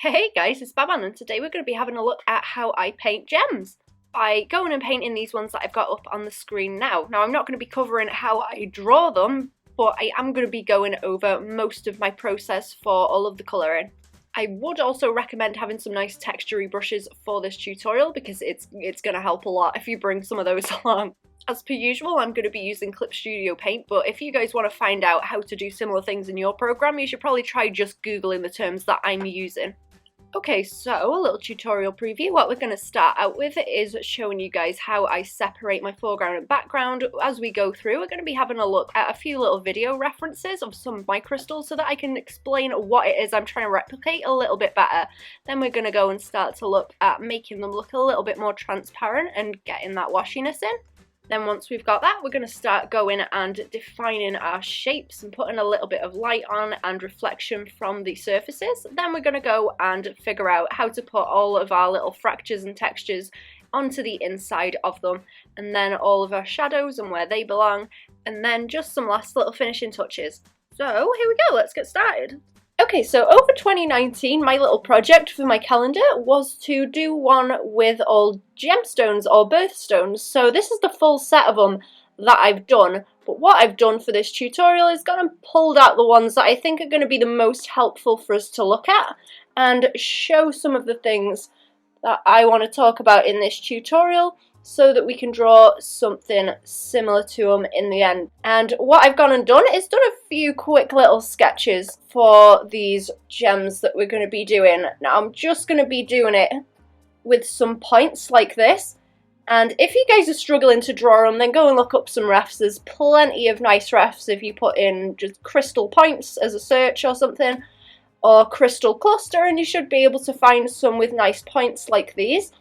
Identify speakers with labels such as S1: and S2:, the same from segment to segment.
S1: Hey guys, it's Baban, and today we're going to be having a look at how I paint gems by going and painting these ones that I've got up on the screen now. Now, I'm not going to be covering how I draw them, but I am going to be going over most of my process for all of the colouring. I would also recommend having some nice textury brushes for this tutorial because it's going to help a lot if you bring some of those along. As per usual, I'm going to be using Clip Studio Paint, but if you guys want to find out how to do similar things in your program, you should probably try just Googling the terms that I'm using. Okay, so a little tutorial preview. What we're going to start out with is showing you guys how I separate my foreground and background. As we go through, we're going to be having a look at a few little video references of some of my crystals so that I can explain what it is I'm trying to replicate a little bit better. Then we're going to go and start to look at making them look a little bit more transparent and getting that washiness in. Then once we've got that, we're going to start going and defining our shapes and putting a little bit of light on and reflection from the surfaces. Then we're going to go and figure out how to put all of our little fractures and textures onto the inside of them, and then all of our shadows and where they belong, and then just some last little finishing touches. So here we go, let's get started. Okay, so over 2019, my little project for my calendar was to do one with all gemstones or birthstones. So this is the full set of them that I've done. But what I've done for this tutorial is gone and pulled out the ones that I think are going to be the most helpful for us to look at and show some of the things that I want to talk about in this tutorial, so that we can draw something similar to them in the end. And what I've gone and done is done a few quick little sketches for these gems that we're going to be doing. Now I'm just going to be doing it with some points like this, and if you guys are struggling to draw them, then go and look up some refs. There's plenty of nice refs if you put in just crystal points as a search or something, or crystal cluster, and you should be able to find some with nice points like these.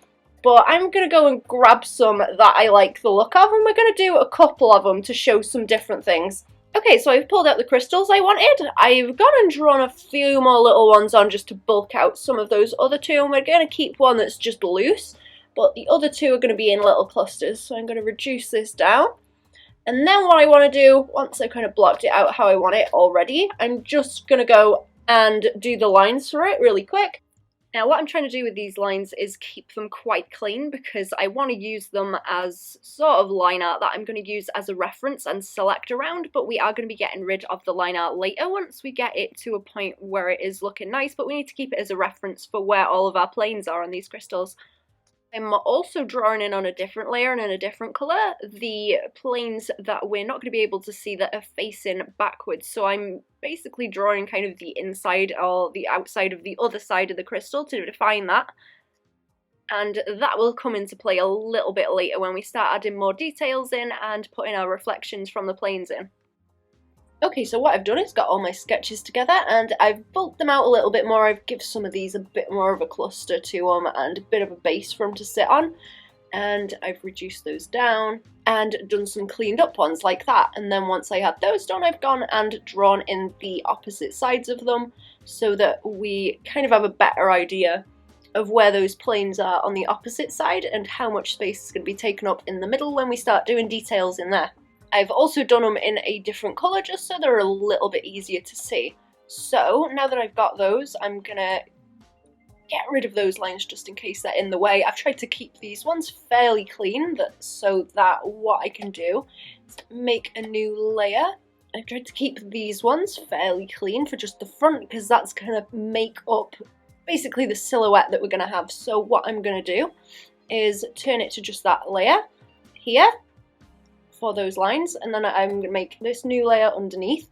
S1: But I'm going to go and grab some that I like the look of, and we're going to do a couple of them to show some different things. Okay, so I've pulled out the crystals I wanted. I've gone and drawn a few more little ones on just to bulk out some of those other two, and we're going to keep one that's just loose, but the other two are going to be in little clusters. So I'm going to reduce this down. And then what I want to do, once I've kind of blocked it out how I want it already, I'm just going to go and do the lines for it really quick. Now what I'm trying to do with these lines is keep them quite clean, because I want to use them as sort of line art that I'm going to use as a reference and select around, but we are going to be getting rid of the line art later once we get it to a point where it is looking nice, but we need to keep it as a reference for where all of our planes are on these crystals. I'm also drawing in on a different layer and in a different colour the planes that we're not going to be able to see that are facing backwards. So I'm basically drawing kind of the inside or the outside of the other side of the crystal to define that. And that will come into play a little bit later when we start adding more details in and putting our reflections from the planes in. Okay, so what I've done is got all my sketches together, and I've bulked them out a little bit more. I've given some of these a bit more of a cluster to them and a bit of a base for them to sit on, and I've reduced those down and done some cleaned up ones like that. And then once I had those done, I've gone and drawn in the opposite sides of them so that we kind of have a better idea of where those planes are on the opposite side and how much space is going to be taken up in the middle when we start doing details in there. I've also done them in a different colour just so they're a little bit easier to see. So now that I've got those, I'm going to get rid of those lines just in case they're in the way. I've tried to keep these ones fairly clean so that what I can do is make a new layer. I've tried to keep these ones fairly clean for just the front because that's going to make up basically the silhouette that we're going to have. So what I'm going to do is turn it to just that layer here for those lines, and then I'm going to make this new layer underneath,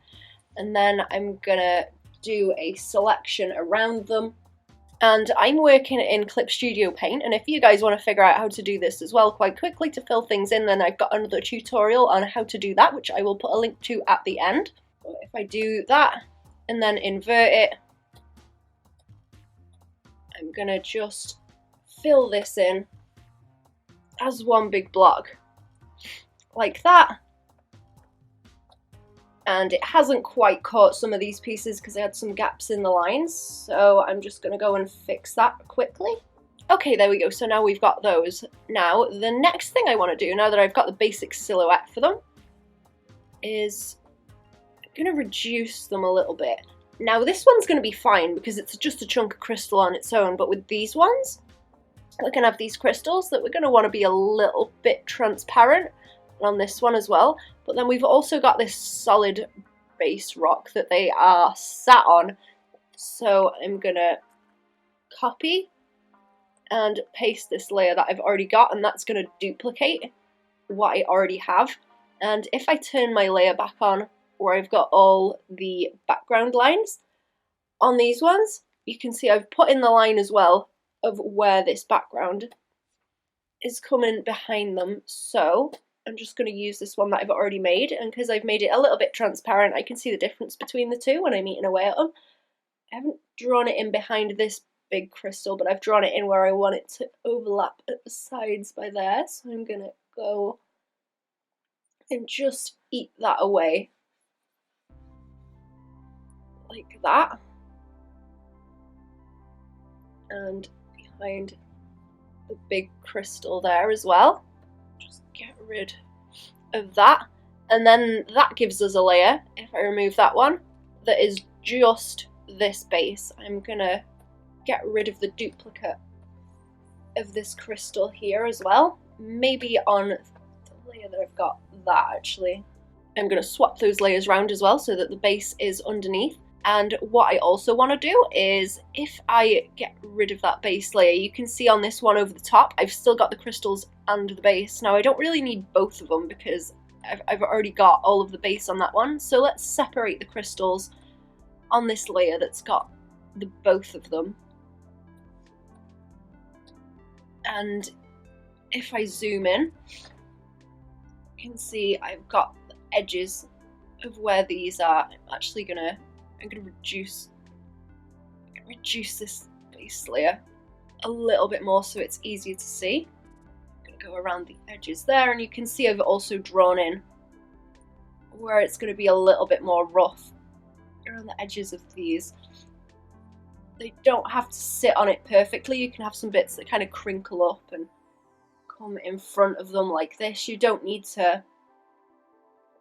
S1: and then I'm going to do a selection around them. And I'm working in Clip Studio Paint, and if you guys want to figure out how to do this as well quite quickly to fill things in, then I've got another tutorial on how to do that, which I will put a link to at the end. So if I do that and then invert it, I'm going to just fill this in as one big block like that. And it hasn't quite caught some of these pieces because I had some gaps in the lines, so I'm just going to go and fix that quickly. Okay, there we go, so now we've got those. Now, the next thing I want to do, now that I've got the basic silhouette for them, is I'm going to reduce them a little bit. Now this one's going to be fine because it's just a chunk of crystal on its own, but with these ones, we're going to have these crystals that we're going to want to be a little bit transparent, and on this one as well. But then we've also got this solid base rock that they are sat on. So I'm going to copy and paste this layer that I've already got, and that's going to duplicate what I already have. And if I turn my layer back on where I've got all the background lines, on these ones, you can see I've put in the line as well of where this background is coming behind them. So I'm just going to use this one that I've already made, and because I've made it a little bit transparent, I can see the difference between the two when I'm eating away at them. I haven't drawn it in behind this big crystal, but I've drawn it in where I want it to overlap at the sides by there. So I'm going to go and just eat that away like that. And behind the big crystal there as well. Just get rid of that. And then that gives us a layer, if I remove that one, that is just this base. I'm gonna get rid of the duplicate of this crystal here as well. Maybe on the layer that I've got that actually. I'm gonna swap those layers around as well so that the base is underneath. And what I also want to do is, if I get rid of that base layer, you can see on this one over the top, I've still got the crystals and the base. Now I don't really need both of them because I've already got all of the base on that one. So let's separate the crystals on this layer that's got the both of them. And if I zoom in, you can see I've got the edges of where these are. I'm gonna reduce this base layer a little bit more so it's easier to see. I'm gonna go around the edges there, and you can see I've also drawn in where it's gonna be a little bit more rough around the edges of these. They don't have to sit on it perfectly. You can have some bits that kind of crinkle up and come in front of them like this. You don't need to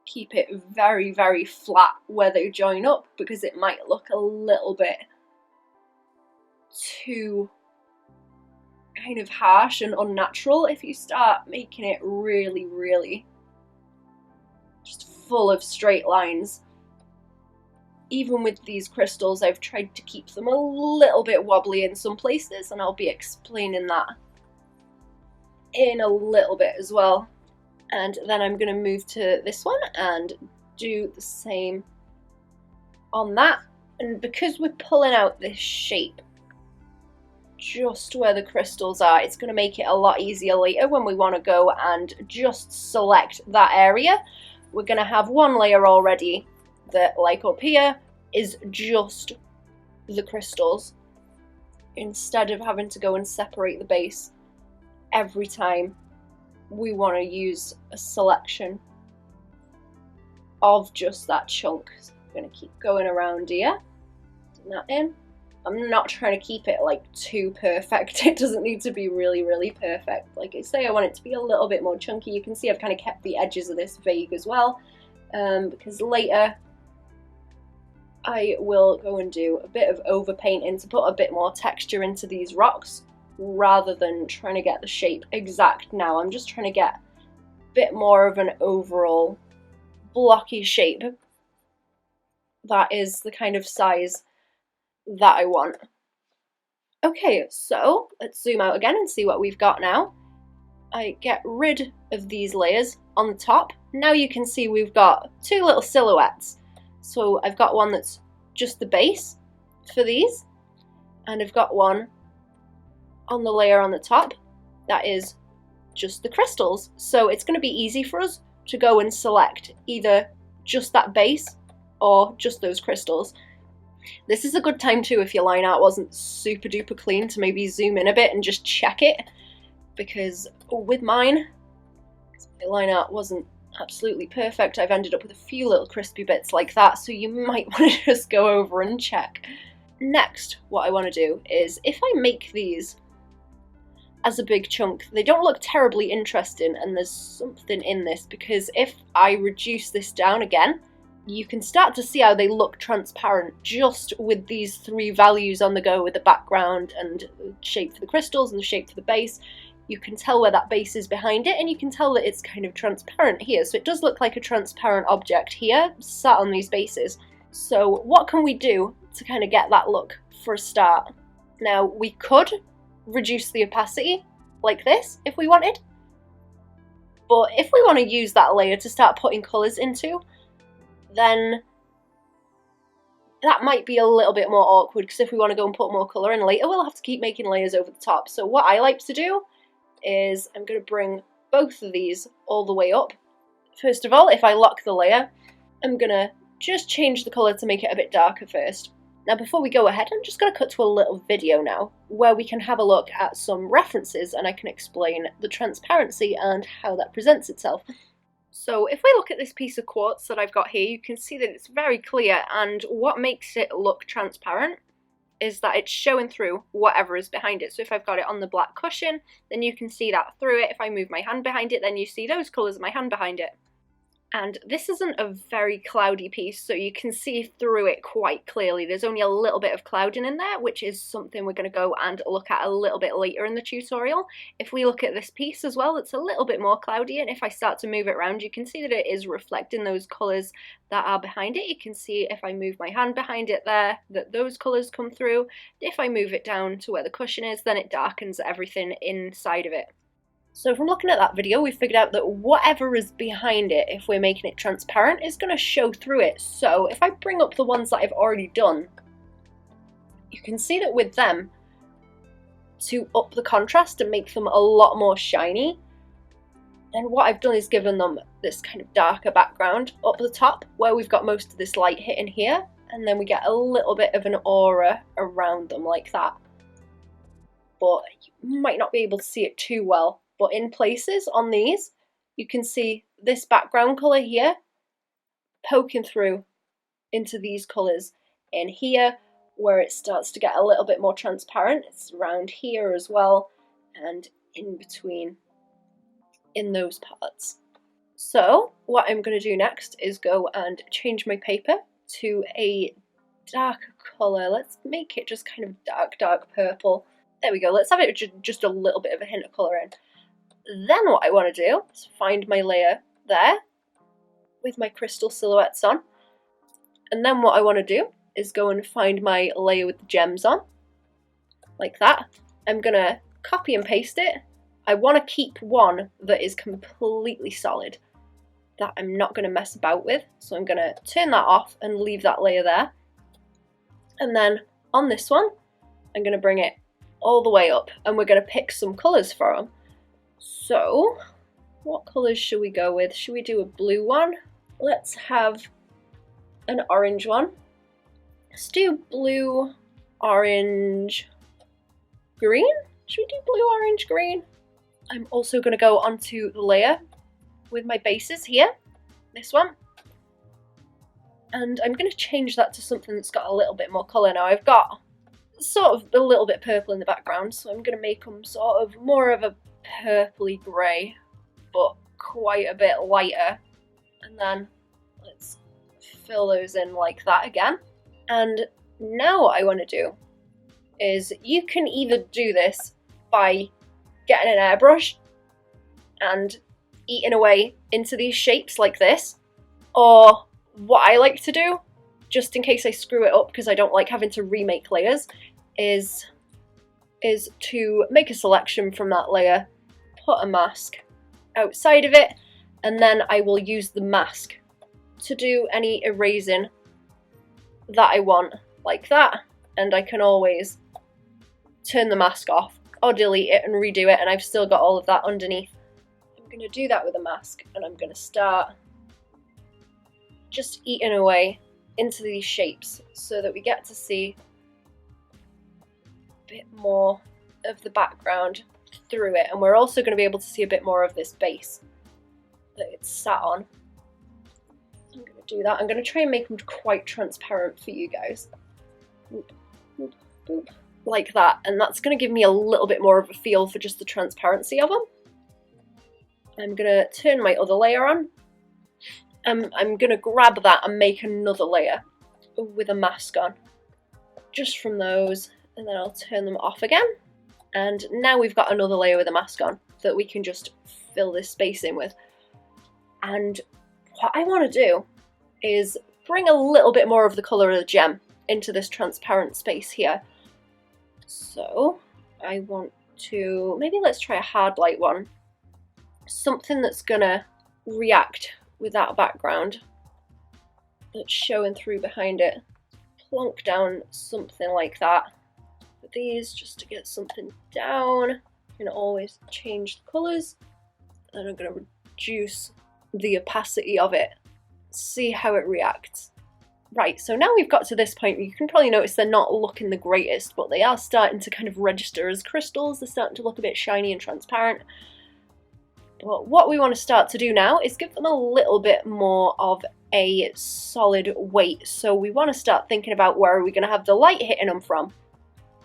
S1: keep it very, very flat where they join up because it might look a little bit too kind of harsh and unnatural if you start making it really, really just full of straight lines. Even with these crystals, I've tried to keep them a little bit wobbly in some places, and I'll be explaining that in a little bit as well. And then I'm going to move to this one and do the same on that. And because we're pulling out this shape just where the crystals are, it's going to make it a lot easier later when we want to go and just select that area. We're going to have one layer already that, like up here, is just the crystals, instead of having to go and separate the base every time we want to use a selection of just that chunk. So I'm going to keep going around here, putting that in. I'm not trying to keep it like too perfect. It doesn't need to be really, really perfect. Like I say, I want it to be a little bit more chunky. You can see I've kind of kept the edges of this vague as well, because later I will go and do a bit of overpainting to put a bit more texture into these rocks, rather than trying to get the shape exact now. I'm just trying to get a bit more of an overall blocky shape that is the kind of size that I want. Okay, so let's zoom out again and see what we've got now. I get rid of these layers on the top. Now you can see we've got two little silhouettes. So I've got one that's just the base for these, and I've got one on the layer on the top that is just the crystals. So it's going to be easy for us to go and select either just that base or just those crystals. This is a good time too, if your line art wasn't super duper clean, to maybe zoom in a bit and just check it, because with mine, my line art wasn't absolutely perfect. I've ended up with a few little crispy bits like that, so you might want to just go over and check. Next, what I want to do is, if I make these as a big chunk, they don't look terribly interesting, and there's something in this, because if I reduce this down again, you can start to see how they look transparent just with these 3 values on the go, with the background and the shape for the crystals and the shape for the base. You can tell where that base is behind it, and you can tell that it's kind of transparent here. So it does look like a transparent object here, sat on these bases. So what can we do to kind of get that look for a start? Now, we could reduce the opacity like this if we wanted. But if we want to use that layer to start putting colours into, then that might be a little bit more awkward, because if we want to go and put more colour in later, we'll have to keep making layers over the top. So what I like to do is I'm going to bring both of these all the way up. First of all, if I lock the layer, I'm going to just change the colour to make it a bit darker first. Now before we go ahead, I'm just going to cut to a little video now where we can have a look at some references and I can explain the transparency and how that presents itself. So if we look at this piece of quartz that I've got here, you can see that it's very clear, and what makes it look transparent is that it's showing through whatever is behind it. So if I've got it on the black cushion, then you can see that through it. If I move my hand behind it, then you see those colours of my hand behind it. And this isn't a very cloudy piece, so you can see through it quite clearly. There's only a little bit of clouding in there, which is something we're going to go and look at a little bit later in the tutorial. If we look at this piece as well, it's a little bit more cloudy, and if I start to move it around, you can see that it is reflecting those colours that are behind it. You can see if I move my hand behind it there, that those colours come through. If I move it down to where the cushion is, then it darkens everything inside of it. So from looking at that video, we figured out that whatever is behind it, if we're making it transparent, is going to show through it. So if I bring up the ones that I've already done, you can see that with them, to up the contrast and make them a lot more shiny, then what I've done is given them this kind of darker background up the top, where we've got most of this light hitting here, and then we get a little bit of an aura around them like that. But you might not be able to see it too well. But in places on these, you can see this background colour here poking through into these colours in here, where it starts to get a little bit more transparent. It's around here as well, and in between in those parts. So what I'm going to do next is go and change my paper to a darker colour. Let's make it just kind of dark purple. There we go. Let's have it just a little bit of a hint of colour in. Then what I want to do is find my layer there with my crystal silhouettes on. And then what I want to do is go and find my layer with the gems on, like that. I'm going to copy and paste it. I want to keep one that is completely solid, that I'm not going to mess about with. So I'm going to turn that off and leave that layer there. And then on this one, I'm going to bring it all the way up, and we're going to pick some colours for them. So, what colours should we go with? Should we do a blue one? Let's have an orange one. Let's do blue, orange, green. Should we do blue, orange, green? I'm also going to go onto the layer with my bases here, this one. And I'm going to change that to something that's got a little bit more colour now. I've got sort of a little bit purple in the background, so I'm going to make them sort of more of a purpley grey, but quite a bit lighter. And then let's fill those in like that again. And now what I want to do is, you can either do this by getting an airbrush and eating away into these shapes like this, or what I like to do, just in case I screw it up because I don't like having to remake layers, is to make a selection from that layer, put a mask outside of it, and then I will use the mask to do any erasing that I want, like that. And I can always turn the mask off or delete it and redo it, and I've still got all of that underneath. I'm going to do that with a mask, and I'm going to start just eating away into these shapes so that we get to see a bit more of the background through it, and we're also going to be able to see a bit more of this base that it's sat on. I'm going to do that. I'm going to try and make them quite transparent for you guys. Boop, boop, boop. Like that, and that's going to give me a little bit more of a feel for just the transparency of them. I'm going to turn my other layer on, I'm going to grab that and make another layer with a mask on, just from those, and then I'll turn them off again. And now we've got another layer with a mask on that we can just fill this space in with. And what I want to do is bring a little bit more of the colour of the gem into this transparent space here. So I want to, maybe let's try a hard light one. Something that's gonna react with that background that's showing through behind it. Plonk down something like that. With these, just to get something down. You can always change the colours. And I'm gonna reduce the opacity of it. See how it reacts. Right, so now we've got to this point, you can probably notice they're not looking the greatest, but they are starting to kind of register as crystals. They're starting to look a bit shiny and transparent. But what we want to start to do now is give them a little bit more of a solid weight. So we want to start thinking about where are we going to have the light hitting them from.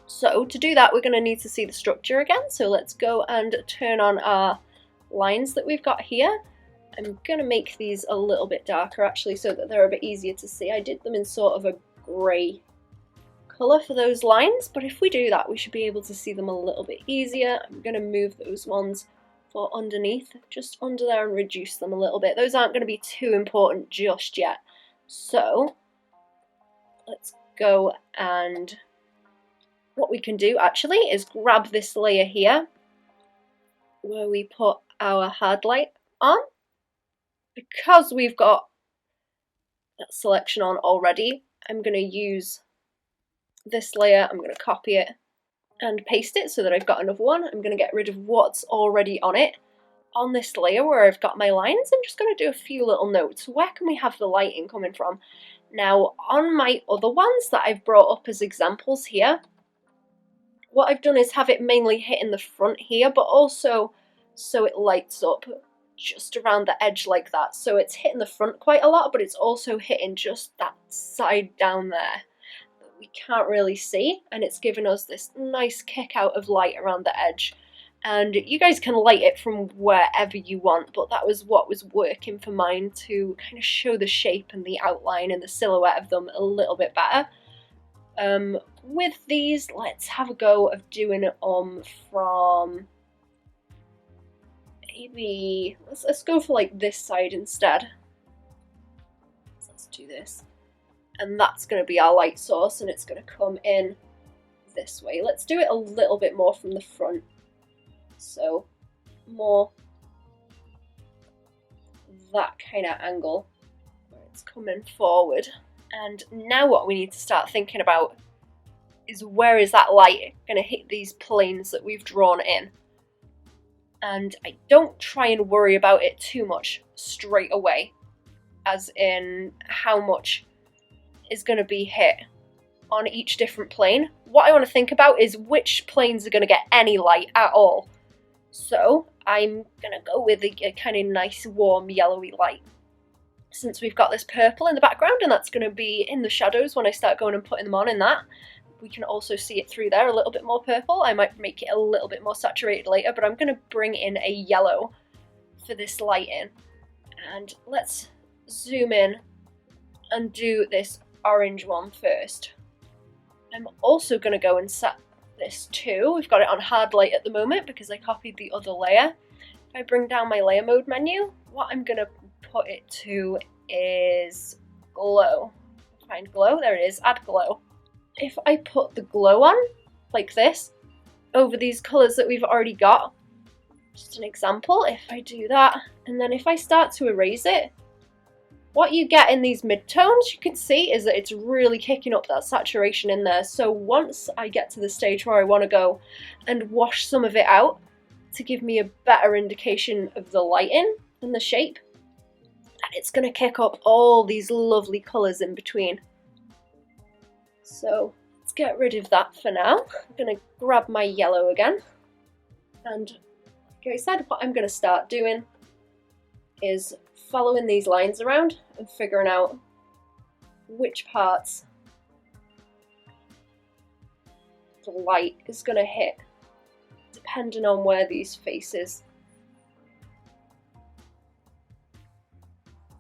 S1: So to do that, we're going to need to see the structure again. So let's go and turn on our lines that we've got here. I'm going to make these a little bit darker actually so that they're a bit easier to see. I did them in sort of a grey colour for those lines, but if we do that we should be able to see them a little bit easier. I'm going to move those ones for underneath, just under there, and reduce them a little bit. Those aren't going to be too important just yet. So let's go, and what we can do actually is grab this layer here where we put our hard light on. Because we've got that selection on already, I'm going to use this layer, I'm going to copy it and paste it so that I've got another one. I'm going to get rid of what's already on it. On this layer where I've got my lines, I'm just going to do a few little notes. Where can we have the lighting coming from? Now, on my other ones that I've brought up as examples here, what I've done is have it mainly hitting the front here, but also so it lights up just around the edge like that. So it's hitting the front quite a lot, but it's also hitting just that side down there that we can't really see, and it's giving us this nice kick out of light around the edge. And you guys can light it from wherever you want, but that was what was working for mine to kind of show the shape and the outline and the silhouette of them a little bit better. With these, let's have a go of doing it from maybe, let's go for like this side instead. So let's do this. And that's going to be our light source, and it's going to come in this way. Let's do it a little bit more from the front. So more that kind of angle where it's coming forward. And now what we need to start thinking about is where is that light going to hit these planes that we've drawn in. And I don't try and worry about it too much straight away, as in how much is going to be hit on each different plane. What I want to think about is which planes are going to get any light at all. So I'm going to go with a kind of nice warm yellowy light, since we've got this purple in the background, and that's going to be in the shadows when I start going and putting them on in that. We can also see it through there a little bit more purple. I might make it a little bit more saturated later, but I'm going to bring in a yellow for this lighting. And let's zoom in and do this orange one first. I'm also going to go and set this too. We've got it on hard light at the moment because I copied the other layer. If I bring down my layer mode menu, what I'm going to put it to is glow. Find glow, there it is, add glow. If I put the glow on, like this, over these colours that we've already got, just an example, if I do that, and then if I start to erase it, what you get in these midtones, you can see, is that it's really kicking up that saturation in there. So once I get to the stage where I want to go and wash some of it out to give me a better indication of the lighting and the shape, it's going to kick up all these lovely colours in between. So let's get rid of that for now. I'm going to grab my yellow again, and like I said, what I'm going to start doing is following these lines around and figuring out which parts the light is going to hit depending on where these faces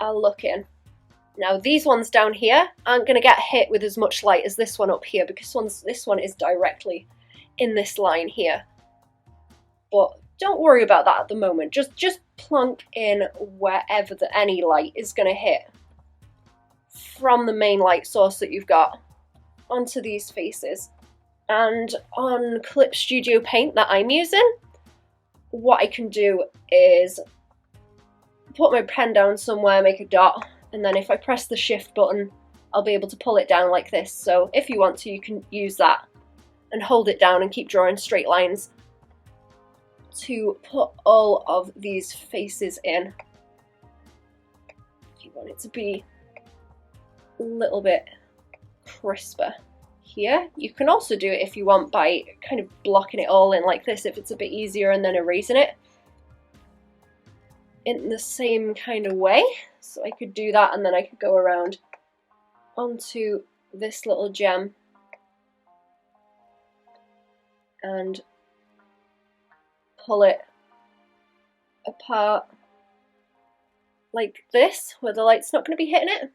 S1: are looking. Now these ones down here aren't going to get hit with as much light as this one up here, because this one is directly in this line here. But don't worry about that at the moment. Just plonk in wherever any light is going to hit from the main light source that you've got onto these faces. And on Clip Studio Paint that I'm using, what I can do is put my pen down somewhere, make a dot, and then if I press the shift button, I'll be able to pull it down like this. So if you want to, you can use that and hold it down and keep drawing straight lines to put all of these faces in. If you want it to be a little bit crisper here. You can also do it if you want by kind of blocking it all in like this if it's a bit easier, and then erasing it in the same kind of way. So I could do that, and then I could go around onto this little gem and pull it apart like this, where the light's not going to be hitting it.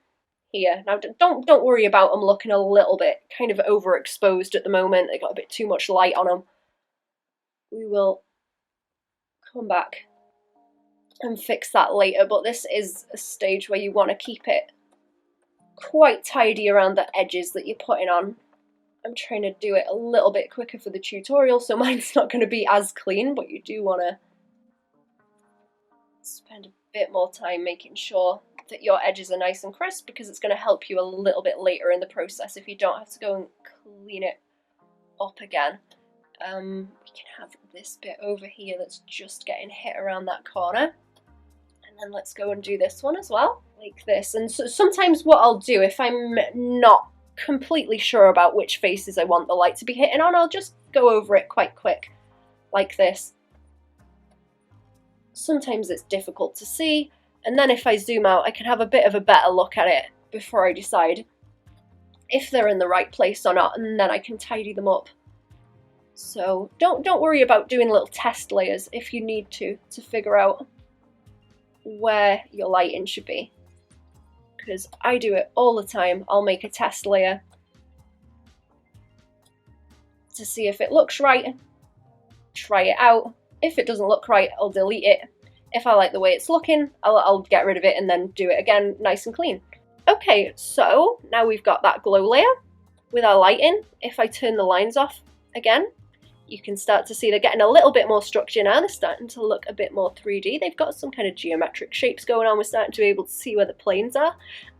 S1: Here. Now don't worry about them looking a little bit kind of overexposed at the moment. They got a bit too much light on them. We will come back and fix that later, but this is a stage where you want to keep it quite tidy around the edges that you're putting on. I'm trying to do it a little bit quicker for the tutorial, so mine's not going to be as clean, but you do want to spend a bit more time making sure that your edges are nice and crisp, because it's going to help you a little bit later in the process if you don't have to go and clean it up again. We can have this bit over here that's just getting hit around that corner, and then let's go and do this one as well, like this. And so sometimes what I'll do, if I'm not completely sure about which faces I want the light to be hitting on, I'll just go over it quite quick, like this. Sometimes it's difficult to see, and then if I zoom out, I can have a bit of a better look at it before I decide if they're in the right place or not, and then I can tidy them up. So don't worry about doing little test layers if you need to figure out where your lighting should be, because I do it all the time. I'll make a test layer to see if it looks right, try it out. If it doesn't look right, I'll delete it. If I like the way it's looking, I'll get rid of it and then do it again nice and clean. Okay, so now we've got that glow layer with our lighting. If I turn the lines off again, you can start to see they're getting a little bit more structure now. They're starting to look a bit more 3D. They've got some kind of geometric shapes going on. We're starting to be able to see where the planes are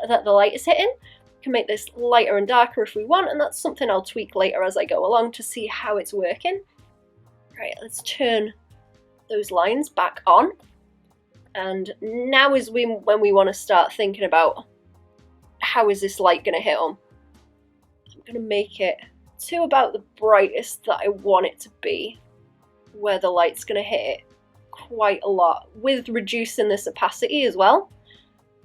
S1: that the light is hitting. We can make this lighter and darker if we want, and that's something I'll tweak later as I go along to see how it's working. Right, let's turn those lines back on. And now is when we want to start thinking about how is this light going to hit them. I'm going to make it to about the brightest that I want it to be, where the light's going to hit it quite a lot, with reducing this opacity as well.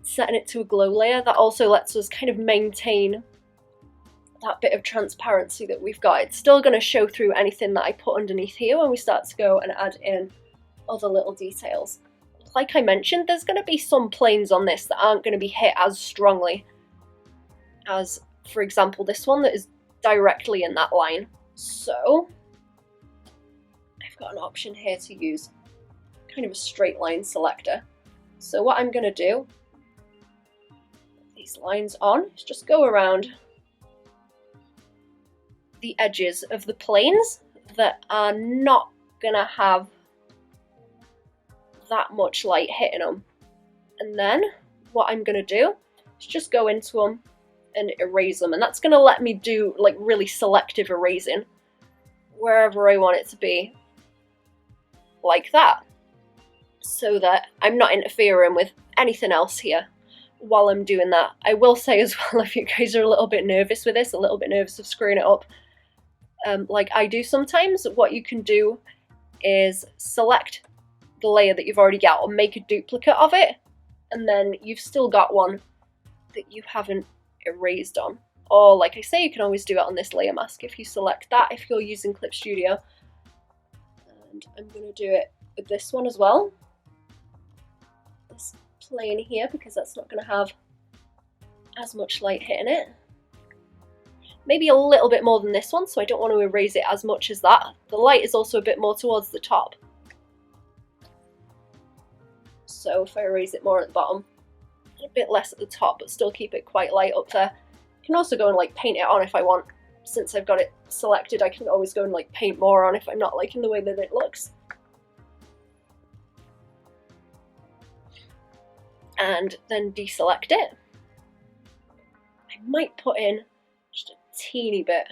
S1: Setting it to a glow layer, that also lets us kind of maintain that bit of transparency that we've got. It's still going to show through anything that I put underneath here when we start to go and add in other little details. Like I mentioned, there's going to be some planes on this that aren't going to be hit as strongly as, for example, this one that is directly in that line. So I've got an option here to use kind of a straight line selector. So what I'm going to do, with these lines on, is just go around the edges of the planes that are not going to have that much light hitting them. And then what I'm going to do is just go into them and erase them, and that's going to let me do like really selective erasing wherever I want it to be, like that, so that I'm not interfering with anything else here while I'm doing that. I will say as well, if you guys are a little bit nervous with this, a little bit nervous of screwing it up, like I do sometimes, what you can do is select the layer that you've already got or make a duplicate of it, and then you've still got one that you haven't erased on. Or like I say, you can always do it on this layer mask if you select that, if you're using Clip Studio. And I'm going to do it with this one as well. This plane here because that's not going to have as much light hitting it. Maybe a little bit more than this one, so I don't want to erase it as much as that. The light is also a bit more towards the top. So if I erase it more at the bottom, a bit less at the top, but still keep it quite light up there. I can also go and like paint it on if I want. Since I've got it selected, I can always go and like paint more on if I'm not liking the way that it looks. And then deselect it. I might put in just a teeny bit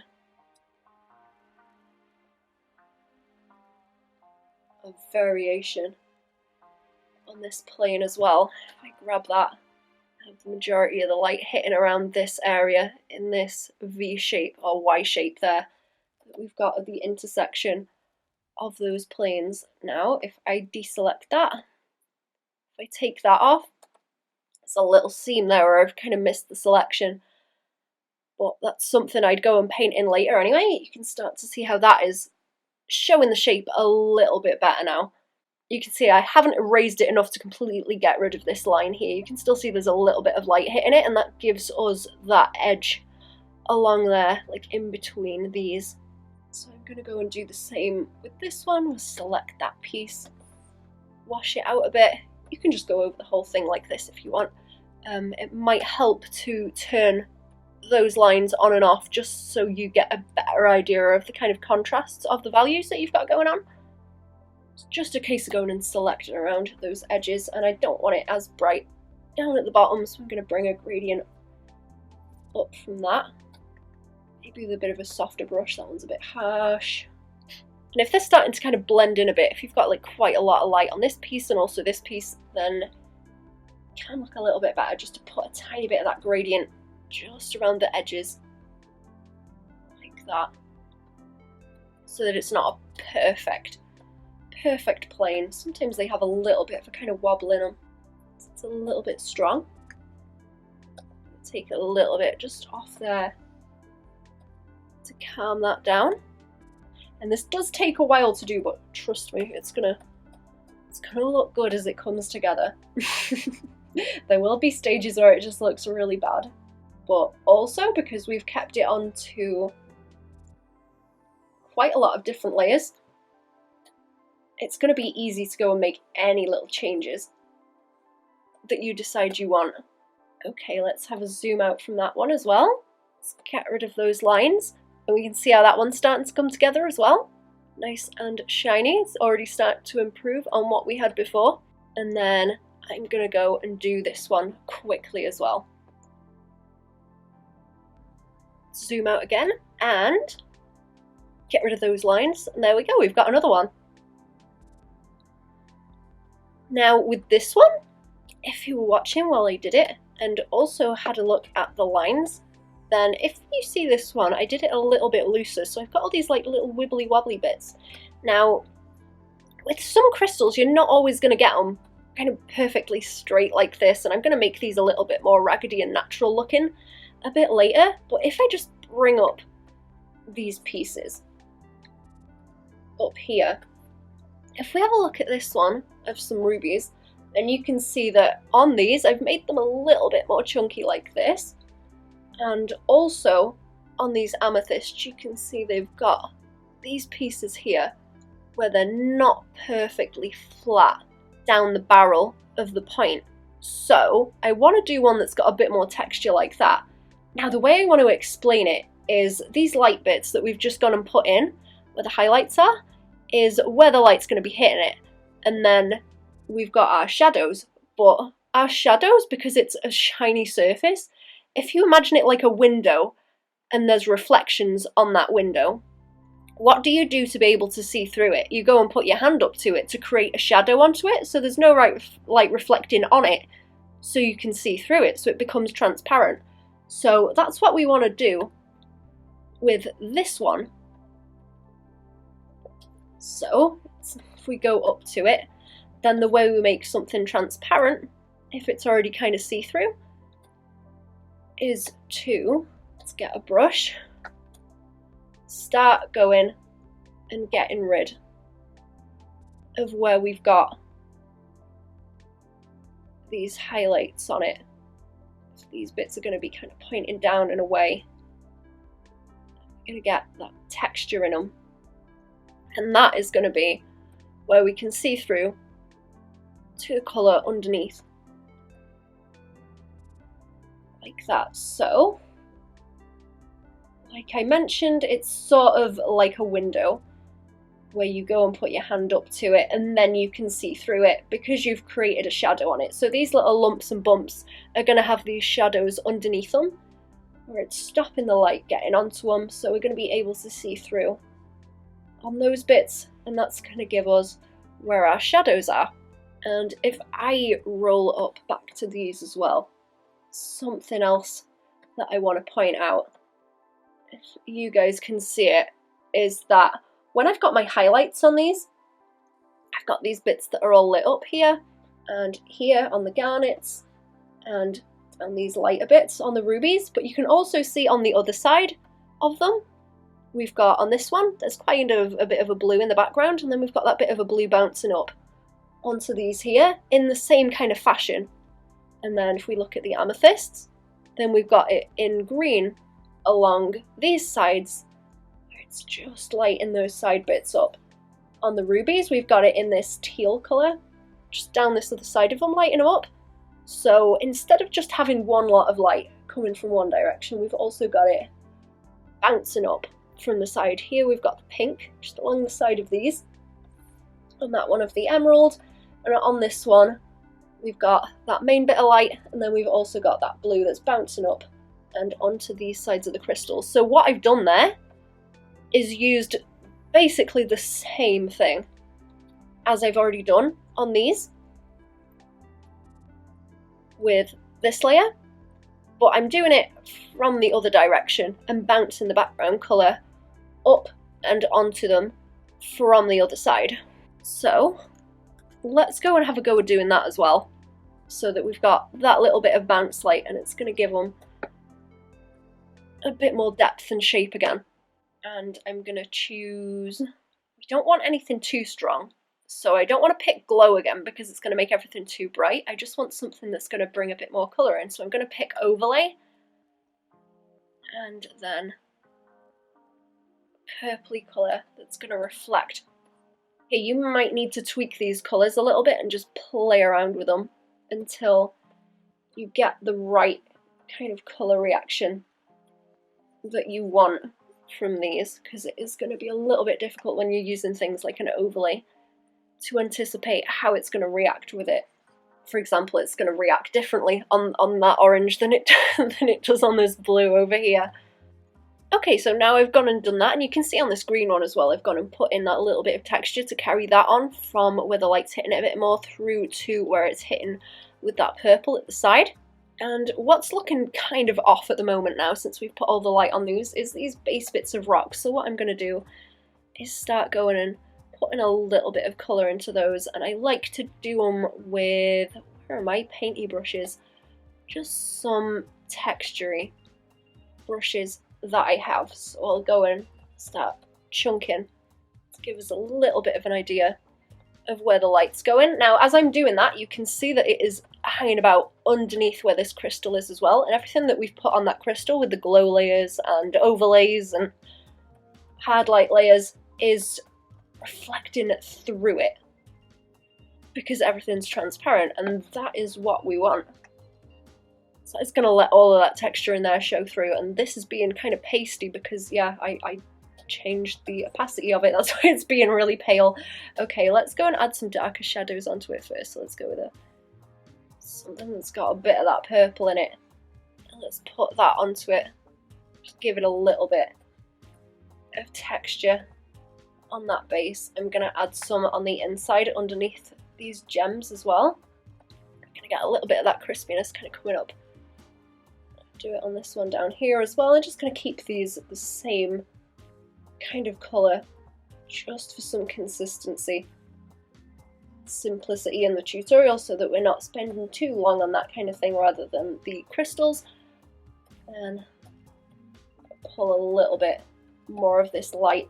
S1: of variation on this plane as well. If I grab that, I have the majority of the light hitting around this area in this V shape or Y shape there that we've got at the intersection of those planes. Now, if I deselect that, if I take that off, there's a little seam there where I've kind of missed the selection. But that's something I'd go and paint in later anyway. You can start to see how that is showing the shape a little bit better now. You can see I haven't erased it enough to completely get rid of this line here. You can still see there's a little bit of light hitting it, and that gives us that edge along there, like in between these. So I'm going to go and do the same with this one. We'll select that piece, wash it out a bit. You can just go over the whole thing like this if you want. It might help to turn those lines on and off just so you get a better idea of the kind of contrasts of the values that you've got going on. It's just a case of going and selecting around those edges, and I don't want it as bright down at the bottom, so I'm going to bring a gradient up from that. Maybe with a bit of a softer brush, that one's a bit harsh. And if they're starting to kind of blend in a bit, if you've got like quite a lot of light on this piece and also this piece, then it can look a little bit better just to put a tiny bit of that gradient just around the edges, like that, so that it's not a perfect plane. Sometimes they have a little bit of a kind of wobble in them. It's a little bit strong. Take a little bit just off there to calm that down. And this does take a while to do, but trust me, it's gonna look good as it comes together. There will be stages where it just looks really bad. But also, because we've kept it onto quite a lot of different layers, it's going to be easy to go and make any little changes that you decide you want. Okay, let's have a zoom out from that one as well. Let's get rid of those lines, and we can see how that one's starting to come together as well. Nice and shiny. It's already starting to improve on what we had before. And then I'm going to go and do this one quickly as well. Zoom out again and get rid of those lines, and there we go, we've got another one. Now with this one, if you were watching while I did it and also had a look at the lines, then if you see this one, I did it a little bit looser, so I've got all these like little wibbly wobbly bits. Now with some crystals you're not always going to get them kind of perfectly straight like this, and I'm going to make these a little bit more raggedy and natural looking a bit later. But if I just bring up these pieces up here, if we have a look at this one of some rubies, then you can see that on these I've made them a little bit more chunky like this, and also on these amethysts you can see they've got these pieces here where they're not perfectly flat down the barrel of the point. So I want to do one that's got a bit more texture like that. Now the way I want to explain it is these light bits that we've just gone and put in, where the highlights are, is where the light's going to be hitting it. And then we've got our shadows, but our shadows, because it's a shiny surface, if you imagine it like a window and there's reflections on that window, what do you do to be able to see through it? You go and put your hand up to it to create a shadow onto it, so there's no light reflecting on it, so you can see through it, so it becomes transparent. So that's what we want to do with this one. So if we go up to it, then the way we make something transparent, if it's already kind of see-through, is to, let's get a brush, start going and getting rid of where we've got these highlights on it. These bits are going to be kind of pointing down and away. You're going to get that texture in them. And that is going to be where we can see through to the colour underneath. Like that. So, like I mentioned, it's sort of like a window where you go and put your hand up to it and then you can see through it because you've created a shadow on it. So these little lumps and bumps are going to have these shadows underneath them where it's stopping the light getting onto them, so we're going to be able to see through on those bits, and that's going to give us where our shadows are. And if I roll up back to these as well, something else that I want to point out, if you guys can see it, is that when I've got my highlights on these, I've got these bits that are all lit up here and here on the garnets and on these lighter bits on the rubies, but you can also see on the other side of them, we've got on this one, there's kind of a bit of a blue in the background, and then we've got that bit of a blue bouncing up onto these here in the same kind of fashion. And then if we look at the amethysts, then we've got it in green along these sides. It's just lighting those side bits up. On the rubies, we've got it in this teal colour, just down this other side of them, lighting them up. So instead of just having one lot of light coming from one direction, we've also got it bouncing up from the side. Here we've got the pink, just along the side of these. On that one of the emerald, and on this one, we've got that main bit of light, and then we've also got that blue that's bouncing up and onto these sides of the crystals. So what I've done there is used basically the same thing as I've already done on these with this layer, but I'm doing it from the other direction and bouncing the background colour up and onto them from the other side. So let's go and have a go at doing that as well, so that we've got that little bit of bounce light, and it's going to give them a bit more depth and shape again. And I'm going to choose, we don't want anything too strong, so I don't want to pick glow again because it's going to make everything too bright. I just want something that's going to bring a bit more colour in, so I'm going to pick overlay, and then purpley colour that's going to reflect. Okay, you might need to tweak these colours a little bit and just play around with them until you get the right kind of colour reaction that you want from these, because it is going to be a little bit difficult when you're using things like an overlay to anticipate how it's going to react with it. For example, it's going to react differently on that orange than it does on this blue over here. Okay, so now I've gone and done that, and you can see on this green one as well, I've gone and put in that little bit of texture to carry that on from where the light's hitting it a bit more through to where it's hitting with that purple at the side. And what's looking kind of off at the moment now, since we've put all the light on these, is these base bits of rock. So what I'm going to do is start going and putting a little bit of colour into those, and I like to do them with, where are my painty brushes? Just some textury brushes that I have. So I'll go and start chunking to give us a little bit of an idea of where the light's going. Now, as I'm doing that, you can see that it is hanging about underneath where this crystal is as well, and everything that we've put on that crystal with the glow layers and overlays and hard light layers is reflecting through it because everything's transparent, and that is what we want. So it's going to let all of that texture in there show through, and this is being kind of pasty because, yeah, I changed the opacity of it, that's why it's being really pale. Okay, let's go and add some darker shadows onto it first. So let's go with something that's got a bit of that purple in it, and let's put that onto it. Just give it a little bit of texture on that base. I'm going to add some on the inside underneath these gems as well. I'm going to get a little bit of that crispiness kind of coming up. Do it on this one down here as well. I'm just going to keep these the same kind of colour just for some consistency, simplicity in the tutorial, so that we're not spending too long on that kind of thing rather than the crystals. And pull a little bit more of this light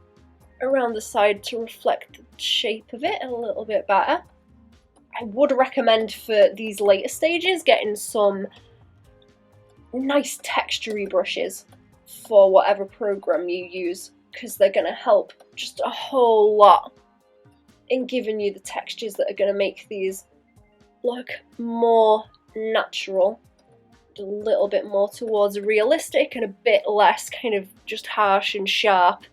S1: around the side to reflect the shape of it a little bit better. I would recommend for these later stages getting some nice textury brushes for whatever program you use, because they're going to help just a whole lot in giving you the textures that are going to make these look more natural, a little bit more towards realistic and a bit less kind of just harsh and sharp.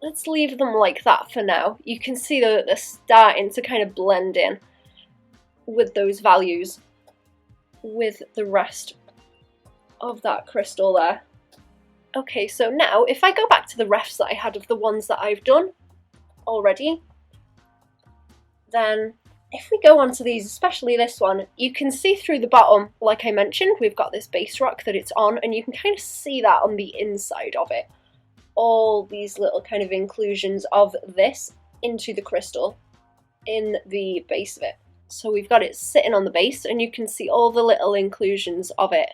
S1: Let's leave them like that for now. You can see that they're starting to kind of blend in with those values with the rest of that crystal there. Okay, so now if I go back to the refs that I had of the ones that I've done already, then if we go onto these, especially this one, you can see through the bottom, like I mentioned, we've got this base rock that it's on, and you can kind of see that on the inside of it. All these little kind of inclusions of this into the crystal in the base of it. So we've got it sitting on the base, and you can see all the little inclusions of it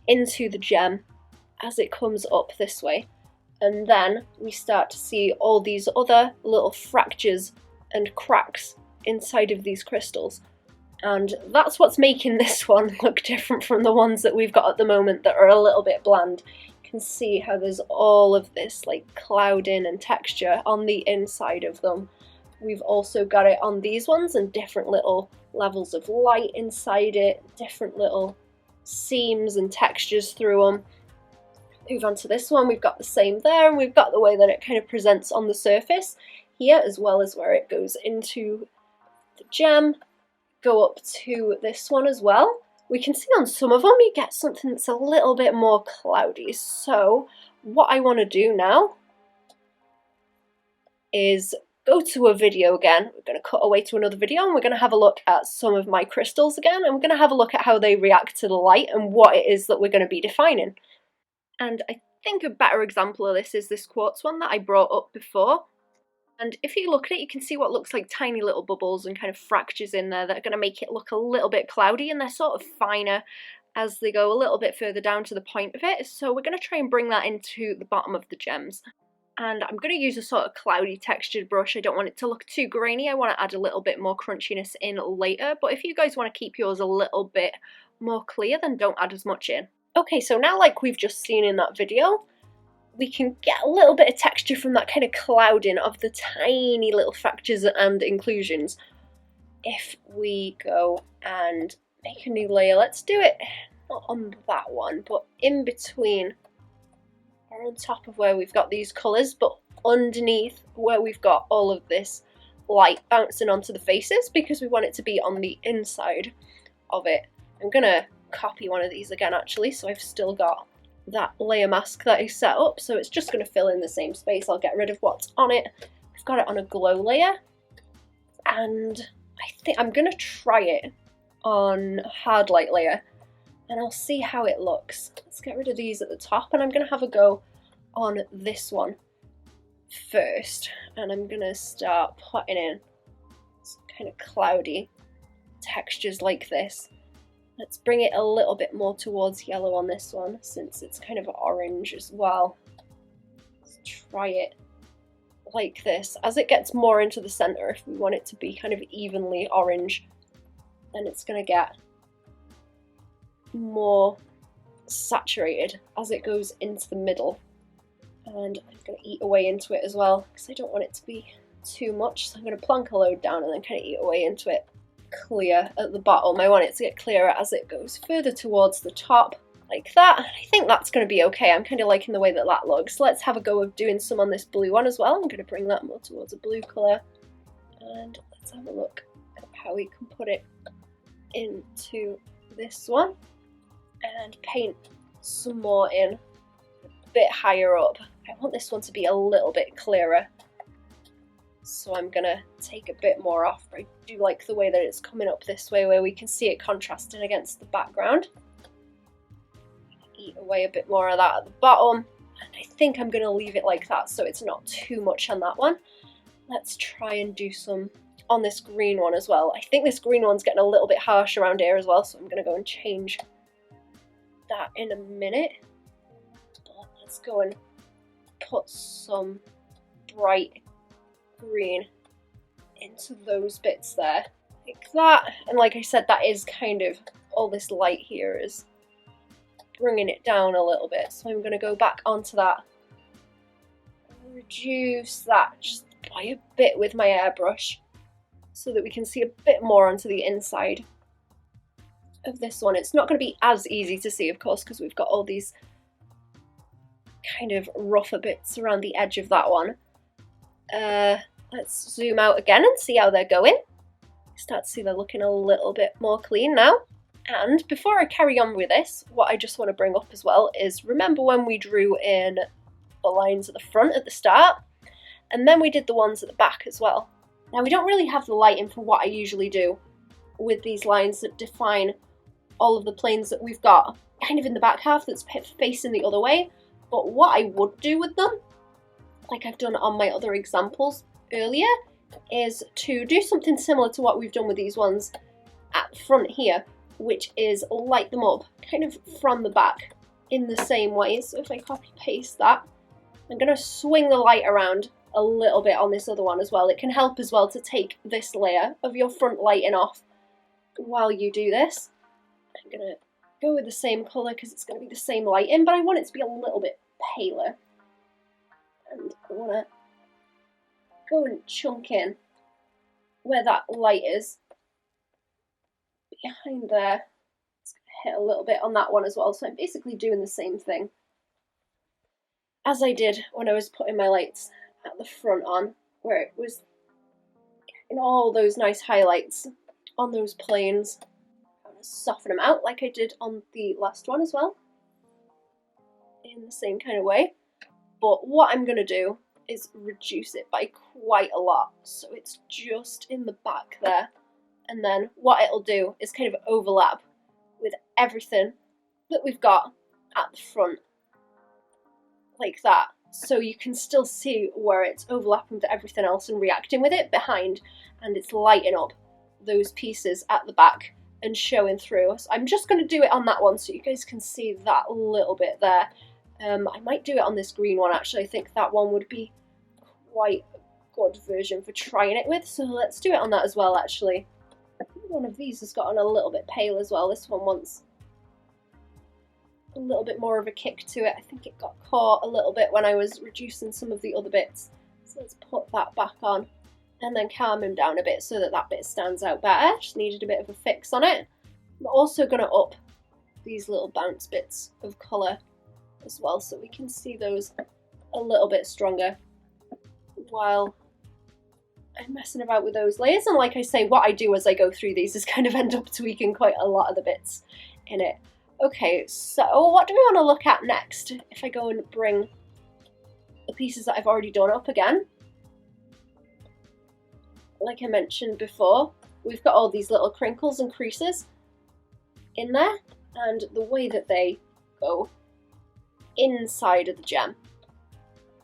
S1: into the gem as it comes up this way. And then we start to see all these other little fractures and cracks inside of these crystals. And that's what's making this one look different from the ones that we've got at the moment that are a little bit bland. You can see how there's all of this like clouding and texture on the inside of them. We've also got it on these ones and different little levels of light inside it, different little seams and textures through them. Move on to this one, we've got the same there, and we've got the way that it kind of presents on the surface here, as well as where it goes into the gem. Go up to this one as well. We can see on some of them you get something that's a little bit more cloudy. So what I want to do now is go to a video again. We're going to cut away to another video, and we're going to have a look at some of my crystals again, and we're going to have a look at how they react to the light and what it is that we're going to be defining. And I think a better example of this is this quartz one that I brought up before. And if you look at it, you can see what looks like tiny little bubbles and kind of fractures in there that are going to make it look a little bit cloudy, and they're sort of finer as they go a little bit further down to the point of it. So we're going to try and bring that into the bottom of the gems. And I'm going to use a sort of cloudy textured brush. I don't want it to look too grainy. I want to add a little bit more crunchiness in later. But if you guys want to keep yours a little bit more clear, then don't add as much in. Okay, so now like we've just seen in that video, we can get a little bit of texture from that kind of clouding of the tiny little fractures and inclusions. If we go and make a new layer, let's do it not on that one, but in between or on top of where we've got these colours, but underneath where we've got all of this light bouncing onto the faces, because we want it to be on the inside of it. I'm going to copy one of these again actually, so I've still got that layer mask that I set up, so it's just going to fill in the same space. I'll get rid of what's on it. I've got it on a glow layer, and I think I'm going to try it on a hard light layer, and I'll see how it looks. Let's get rid of these at the top, and I'm going to have a go on this one first, and I'm going to start putting in some kind of cloudy textures like this. Let's bring it a little bit more towards yellow on this one, since it's kind of orange as well. Let's try it like this. As it gets more into the center, if we want it to be kind of evenly orange, then it's going to get more saturated as it goes into the middle. And I'm going to eat away into it as well, because I don't want it to be too much. So I'm going to plonk a load down and then kind of eat away into it. Clear at the bottom. I want it to get clearer as it goes further towards the top, like that. I think that's going to be okay. I'm kind of liking the way that that looks. Let's have a go of doing some on this blue one as well. I'm going to bring that more towards a blue colour, and let's have a look at how we can put it into this one and paint some more in a bit higher up. I want this one to be a little bit clearer, so I'm going to take a bit more off. I do like the way that it's coming up this way, where we can see it contrasting against the background. Eat away a bit more of that at the bottom, and I think I'm going to leave it like that so it's not too much on that one. Let's try and do some on this green one as well. I think this green one's getting a little bit harsh around here as well, so I'm going to go and change that in a minute. But let's go and put some bright green into those bits there. like that. And like I said, that is kind of, all this light here is bringing it down a little bit. So I'm going to go back onto that, reduce that just by a bit with my airbrush so that we can see a bit more onto the inside of this one. It's not going to be as easy to see, of course, because we've got all these kind of rougher bits around the edge of that one. Let's zoom out again and see how they're going. Start to see they're looking a little bit more clean now. And before I carry on with this, what I just want to bring up as well is, remember when we drew in the lines at the front at the start, and then we did the ones at the back as well. Now we don't really have the lighting for what I usually do with these lines that define all of the planes that we've got kind of in the back half that's facing the other way. But what I would do with them, like I've done on my other examples earlier, is to do something similar to what we've done with these ones at the front here, which is light them up kind of from the back in the same way. So if I copy paste that, I'm going to swing the light around a little bit on this other one as well. It can help as well to take this layer of your front lighting off while you do this. I'm going to go with the same colour because it's going to be the same lighting, but I want it to be a little bit paler. And I want to go and chunk in where that light is behind there. It's going to hit a little bit on that one as well. So I'm basically doing the same thing as I did when I was putting my lights at the front on, where it was in all those nice highlights on those planes. I'm going to soften them out like I did on the last one as well, in the same kind of way. But what I'm going to do is reduce it by quite a lot, so it's just in the back there. And then what it'll do is kind of overlap with everything that we've got at the front, like that. So you can still see where it's overlapping with everything else and reacting with it behind, and it's lighting up those pieces at the back and showing through. So I'm just going to do it on that one so you guys can see that little bit there. I might do it on this green one actually. I think that one would be quite a good version for trying it with, so let's do it on that as well actually. One of these has gotten a little bit pale as well. This one wants a little bit more of a kick to it. I think it got caught a little bit when I was reducing some of the other bits. So let's put that back on and then calm him down a bit so that that bit stands out better. Just needed a bit of a fix on it. I'm also going to up these little bounce bits of colour as well so we can see those a little bit stronger while I'm messing about with those layers. And like I say, what I do as I go through these is kind of end up tweaking quite a lot of the bits in it. Okay, so what do we want to look at next? If I go and bring the pieces that I've already done up again, like I mentioned before, we've got all these little crinkles and creases in there, and the way that they go inside of the gem.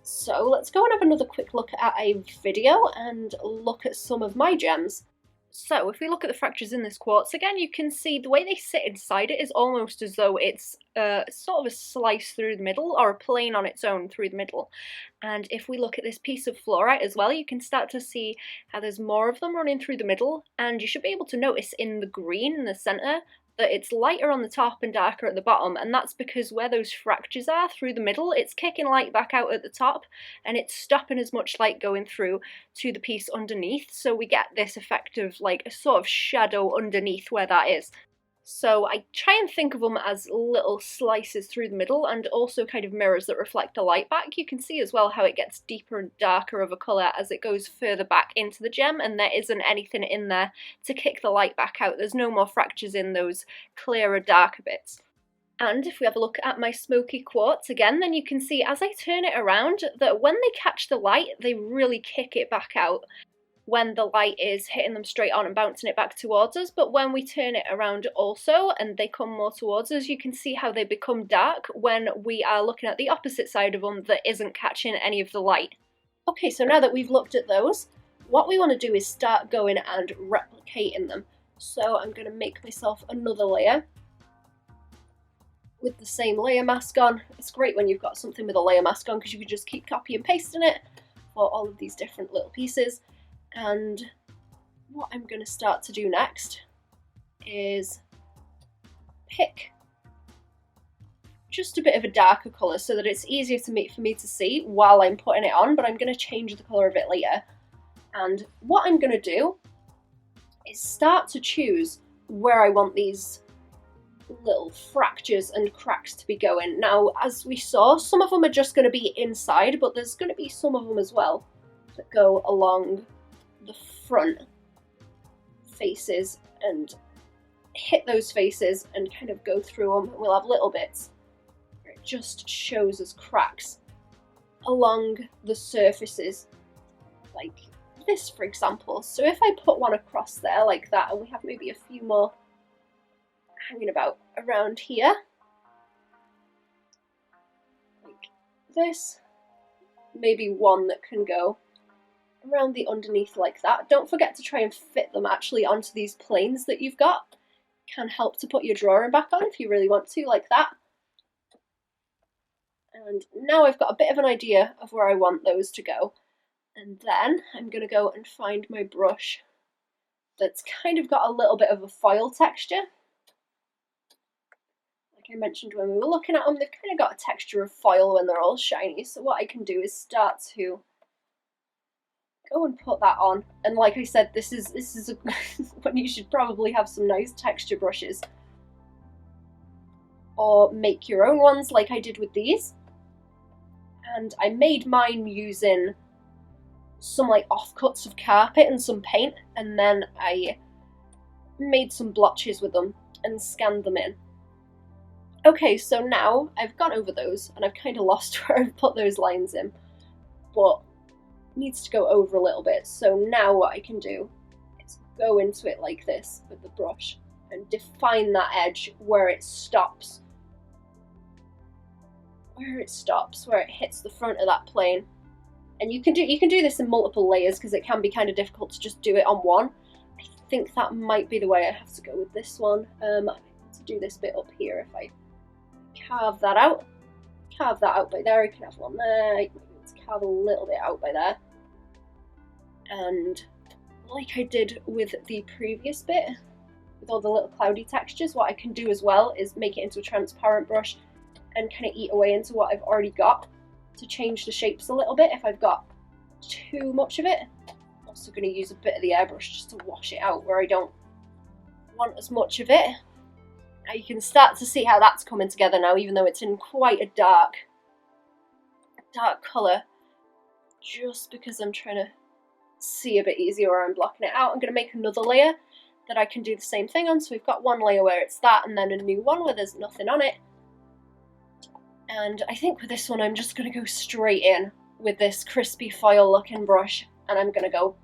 S1: So let's go and have another quick look at a video and look at some of my gems. So if we look at the fractures in this quartz again, you can see the way they sit inside it is almost as though it's sort of a slice through the middle, or a plane on its own through the middle. And if we look at this piece of fluorite as well, you can start to see how there's more of them running through the middle, and you should be able to notice in the green in the centre that it's lighter on the top and darker at the bottom, and that's because where those fractures are through the middle, it's kicking light back out at the top and it's stopping as much light going through to the piece underneath, so we get this effect of like a sort of shadow underneath where that is. So I try and think of them as little slices through the middle, and also kind of mirrors that reflect the light back. You can see as well how it gets deeper and darker of a colour as it goes further back into the gem, and there isn't anything in there to kick the light back out. There's no more fractures in those clearer, darker bits. And if we have a look at my smoky quartz again, then you can see as I turn it around that when they catch the light, they really kick it back out when the light is hitting them straight on and bouncing it back towards us. But when we turn it around also and they come more towards us, you can see how they become dark when we are looking at the opposite side of them that isn't catching any of the light. Okay, so now that we've looked at those, what we want to do is start going and replicating them. So I'm going to make myself another layer with the same layer mask on. It's great when you've got something with a layer mask on because you can just keep copy and pasting it for all of these different little pieces. And what I'm going to start to do next is pick just a bit of a darker colour so that it's easier for me to see while I'm putting it on, but I'm going to change the colour of it later. And what I'm going to do is start to choose where I want these little fractures and cracks to be going. Now, as we saw, some of them are just going to be inside, but there's going to be some of them as well that go along the front faces and hit those faces and kind of go through them. We'll have little bits where it just shows as cracks along the surfaces, like this, for example. So if I put one across there like that, and we have maybe a few more hanging about around here, like this, maybe one that can go around the underneath like that. Don't forget to try and fit them actually onto these planes that you've got. Can help to put your drawing back on if you really want to, like that. And now I've got a bit of an idea of where I want those to go. And then I'm going to go and find my brush that's kind of got a little bit of a foil texture. Like I mentioned when we were looking at them, they've kind of got a texture of foil when they're all shiny. So what I can do is start to go and put that on. And like I said, this is when you should probably have some nice texture brushes, or make your own ones like I did with these. And I made mine using some like offcuts of carpet and some paint, and then I made some blotches with them and scanned them in. Okay, so now I've gone over those and I've kind of lost where I've put those lines in, but needs to go over a little bit. So now what I can do is go into it like this with the brush and define that edge where it stops. Where it hits the front of that plane. And you can do this in multiple layers because it can be kind of difficult to just do it on one. I think that might be the way I have to go with this one. I need to do this bit up here. If I carve that out by there, I can have one there. I can carve a little bit out by there. And like I did with the previous bit, with all the little cloudy textures, what I can do as well is make it into a transparent brush and kind of eat away into what I've already got to change the shapes a little bit if I've got too much of it. I'm also going to use a bit of the airbrush just to wash it out where I don't want as much of it. Now you can start to see how that's coming together now, even though it's in quite a dark colour, just because I'm trying to see a bit easier where I'm blocking it out. I'm going to make another layer that I can do the same thing on. So we've got one layer where it's that, and then a new one where there's nothing on it. And I think with this one I'm just going to go straight in with this crispy foil looking brush, and I'm going to go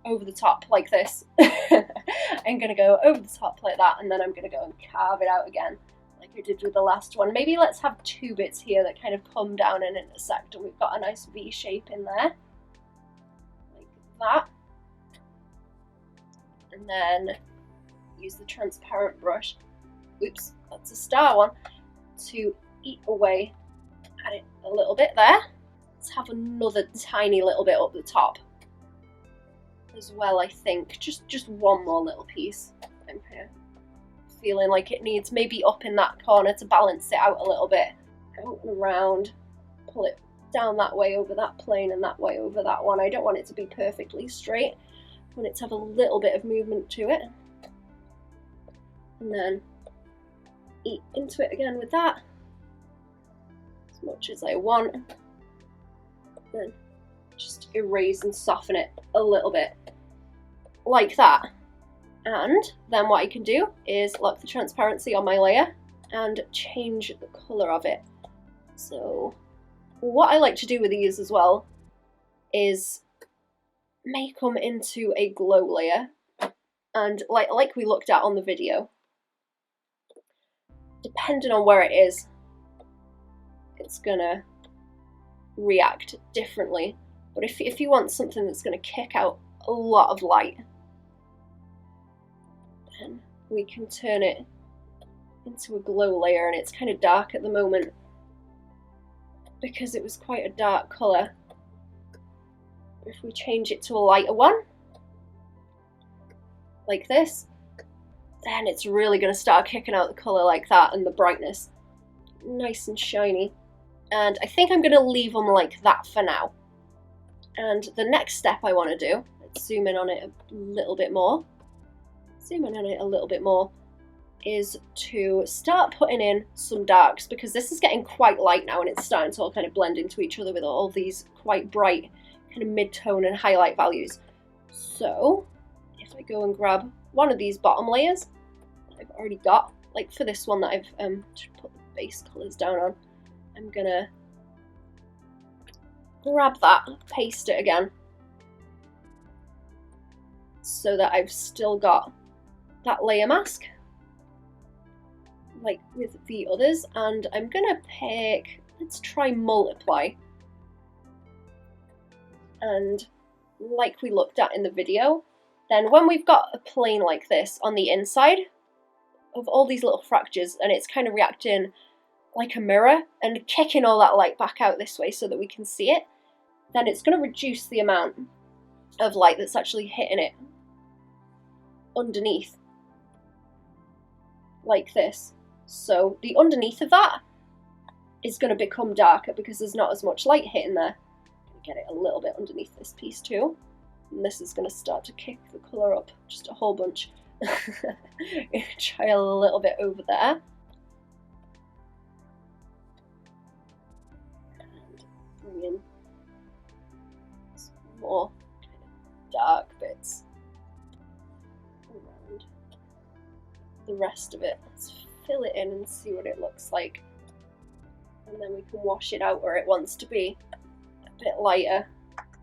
S1: over the top like this. I'm going to go over the top like that, and then I'm going to go and carve it out again like I did with the last one. Maybe let's have two bits here that kind of come down and intersect, and we've got a nice V shape in there. That, and then use the transparent brush, oops, that's a star one, to eat away at it a little bit there. Let's have another tiny little bit up the top as well, I think. Just one more little piece. I'm kind of feeling like it needs maybe up in that corner to balance it out a little bit. Out and around, pull it down that way over that plane and that way over that one. I don't want it to be perfectly straight. I want it to have a little bit of movement to it. And then eat into it again with that as much as I want. Then just erase and soften it a little bit like that. And then what I can do is lock the transparency on my layer and change the colour of it. So what I like to do with these as well is make them into a glow layer, and like we looked at on the video, depending on where it is, it's gonna react differently. But if you want something that's gonna kick out a lot of light, then we can turn it into a glow layer. And it's kind of dark at the moment because it was quite a dark colour. If we change it to a lighter one, like this, then it's really going to start kicking out the colour like that and the brightness. Nice and shiny. And I think I'm going to leave them like that for now. And the next step I want to do, let's zoom in on it a little bit more. Zoom in on it a little bit more, is to start putting in some darks, because this is getting quite light now and it's starting to all kind of blend into each other with all these quite bright kind of mid-tone and highlight values. So if I go and grab one of these bottom layers that I've already got, like for this one that I've put the base colours down on, I'm gonna grab that, paste it again, so that I've still got that layer mask like with the others. And I'm gonna pick, let's try multiply, and like we looked at in the video, then when we've got a plane like this on the inside of all these little fractures and it's kind of reacting like a mirror and kicking all that light back out this way so that we can see it, then it's going to reduce the amount of light that's actually hitting it underneath, like this. So the underneath of that is going to become darker because there's not as much light hitting there. Get it a little bit underneath this piece too. And this is going to start to kick the colour up just a whole bunch. Try a little bit over there. And bring in some more kind of dark bits around the rest of it. Let's fill it in and see what it looks like. And then we can wash it out where it wants to be, a bit lighter.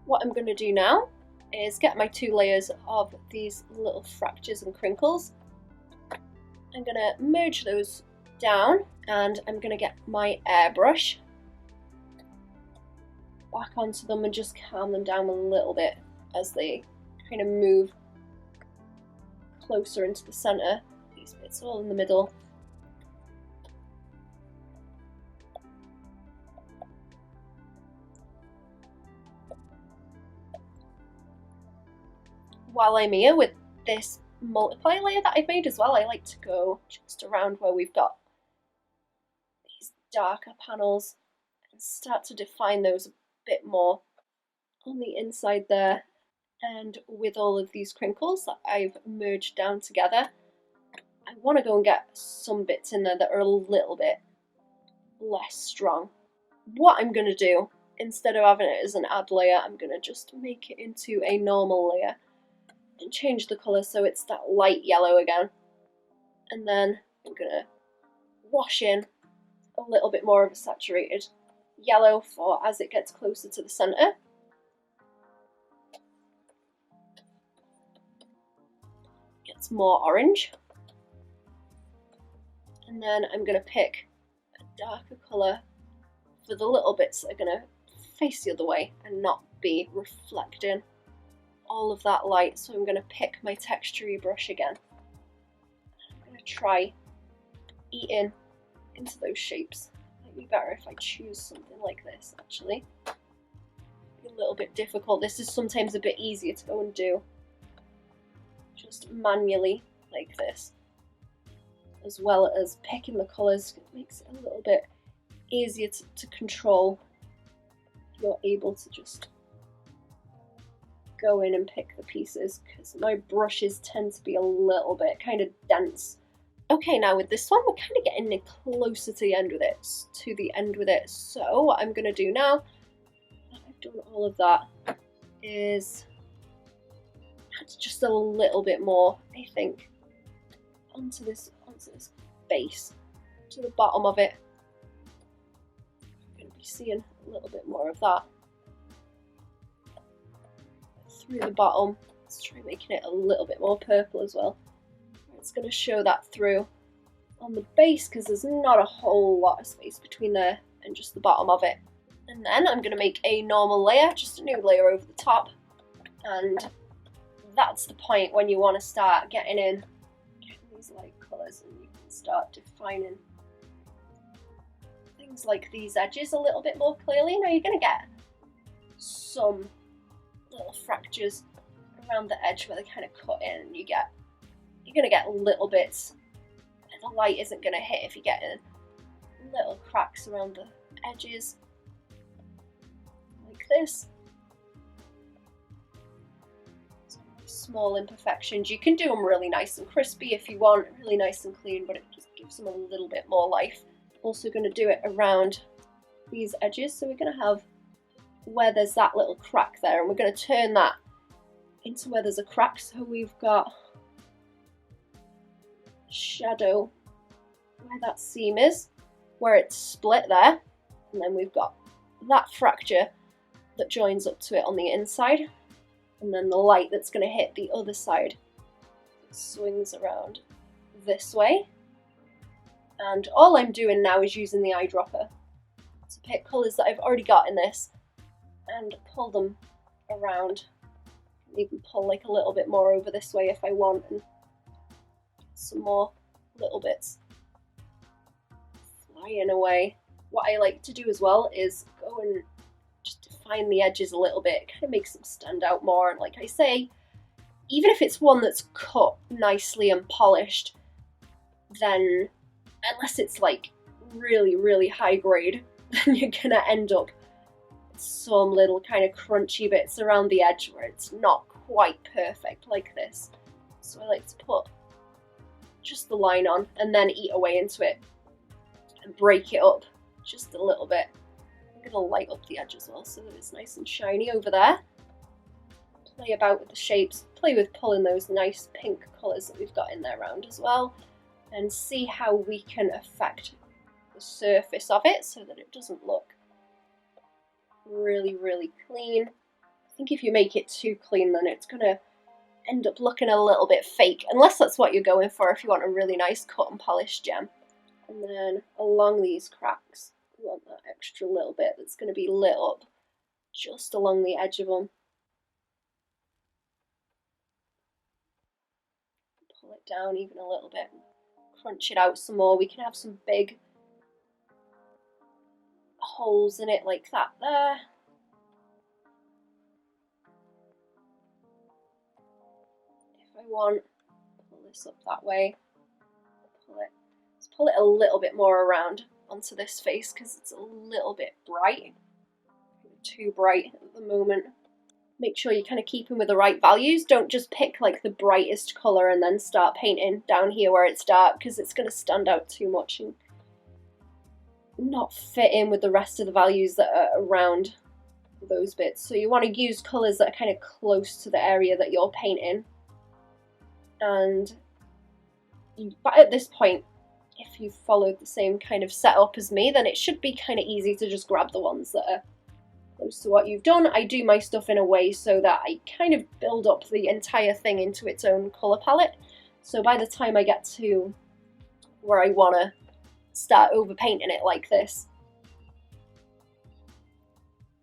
S1: What I'm going to do now is get my 2 layers of these little fractures and crinkles. I'm going to merge those down, and I'm going to get my airbrush back onto them and just calm them down a little bit as they kind of move closer into the centre. These bits all in the middle. While I'm here with this multiply layer that I've made as well, I like to go just around where we've got these darker panels and start to define those a bit more on the inside there. And with all of these crinkles that I've merged down together, I want to go and get some bits in there that are a little bit less strong. What I'm going to do, instead of having it as an add layer, I'm going to just make it into a normal layer and change the colour so it's that light yellow again. And then I'm going to wash in a little bit more of a saturated yellow for as it gets closer to the centre. Gets more orange. And then I'm going to pick a darker colour for the little bits that are going to face the other way and not be reflecting all of that light. So I'm going to pick my textury brush again. I'm going to try eating into those shapes. Might be better if I choose something like this actually. Be a little bit difficult. This is sometimes a bit easier to go and do just manually like this, as well as picking the colours. It makes it a little bit easier to control. You're able to just go in and pick the pieces, because my brushes tend to be a little bit kind of dense. Okay, now with this one, we're kind of getting closer to the end with it. So what I'm going to do now, that I've done all of that, is add just a little bit more, I think, onto this base, to the bottom of it. I'm going to be seeing a little bit more of that through the bottom. Let's try making it a little bit more purple as well. It's going to show that through on the base because there's not a whole lot of space between there and just the bottom of it. And then I'm going to make a normal layer, just a new layer over the top, and that's the point when you want to start getting these light colours and you can start defining things like these edges a little bit more clearly. Now you're going to get some little fractures around the edge where they kind of cut in, and you get you're going to get little bits the light isn't going to hit if you get little cracks around the edges like this. Small imperfections. You can do them really nice and crispy if you want, really nice and clean, but it just gives them a little bit more life. Also going to do it around these edges, so we're going to have where there's that little crack there, and we're going to turn that into where there's a crack, so we've got shadow where that seam is, where it's split there, and then we've got that fracture that joins up to it on the inside, and then the light that's going to hit the other side. It swings around this way, and all I'm doing now is using the eyedropper to pick colours that I've already got in this and pull them around. Even pull like a little bit more over this way if I want, and some more little bits flying away. What I like to do as well is go and just define the edges a little bit. It kind of makes them stand out more, and like I say, even if it's one that's cut nicely and polished, then unless it's like really, really high grade, then you're gonna end up with some little kind of crunchy bits around the edge where it's not quite perfect like this. So I like to put just the line on and then eat away into it and break it up just a little bit. I'm gonna light up the edge as well so that it's nice and shiny over there. Play about with the shapes, play with pulling those nice pink colours that we've got in there around as well, and see how we can affect the surface of it so that it doesn't look really, really clean. I think if you make it too clean, then it's gonna end up looking a little bit fake, unless that's what you're going for, if you want a really nice cut and polished gem. And then along these cracks, we want that extra little bit that's going to be lit up just along the edge of them. Pull it down even a little bit, crunch it out some more. We can have some big holes in it like that there. If I want, pull this up that way, pull it a little bit more around onto this face because it's a little bit bright, too bright at the moment. Make sure you're kind of keeping with the right values. Don't just pick like the brightest colour and then start painting down here where it's dark, because it's going to stand out too much and not fit in with the rest of the values that are around those bits. So you want to use colours that are kind of close to the area that you're painting. And but at this point, if you've followed the same kind of setup as me, then it should be kind of easy to just grab the ones that are close to what you've done. I do my stuff in a way so that I kind of build up the entire thing into its own colour palette. So by the time I get to where I want to start overpainting it like this,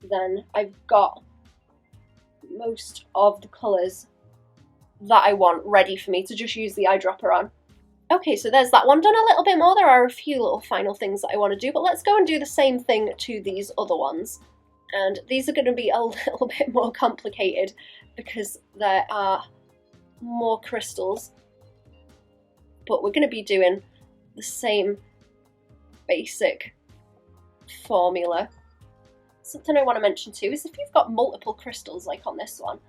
S1: then I've got most of the colours that I want ready for me to just use the eyedropper on. Okay, so there's that one done a little bit more. There are a few little final things that I want to do, but let's go and do the same thing to these other ones. And these are going to be a little bit more complicated because there are more crystals, but we're going to be doing the same basic formula. Something I want to mention too is if you've got multiple crystals like on this one,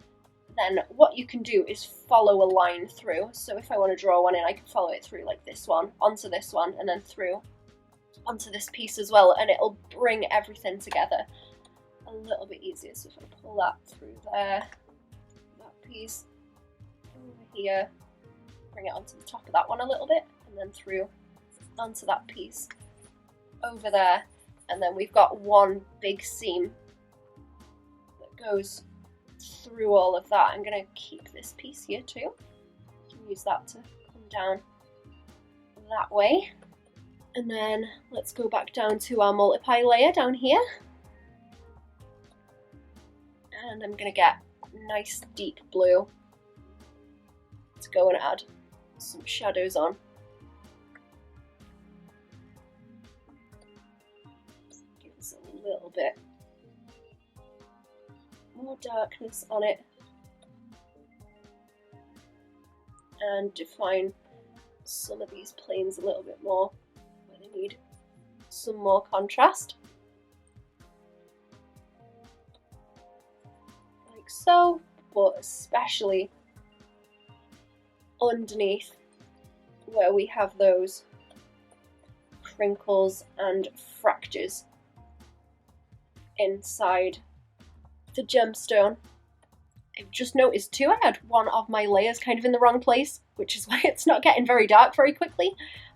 S1: then what you can do is follow a line through. So if I want to draw one in, I can follow it through like this one, onto this one, and then through onto this piece as well, and it'll bring everything together a little bit easier. So if I pull that through there, that piece over here, bring it onto the top of that one a little bit, and then through onto that piece over there, and then we've got one big seam that goes through all of that. I'm going to keep this piece here too. You can use that to come down that way. And then let's go back down to our multiply layer down here. And I'm going to get nice deep blue to go and add some shadows on. Give us a little bit more darkness on it. and define some of these planes a little bit more where they need some more contrast. Like so, but especially underneath where we have those crinkles and fractures inside the gemstone. I've just noticed too, I had one of my layers kind of in the wrong place, which is why it's not getting very dark very quickly.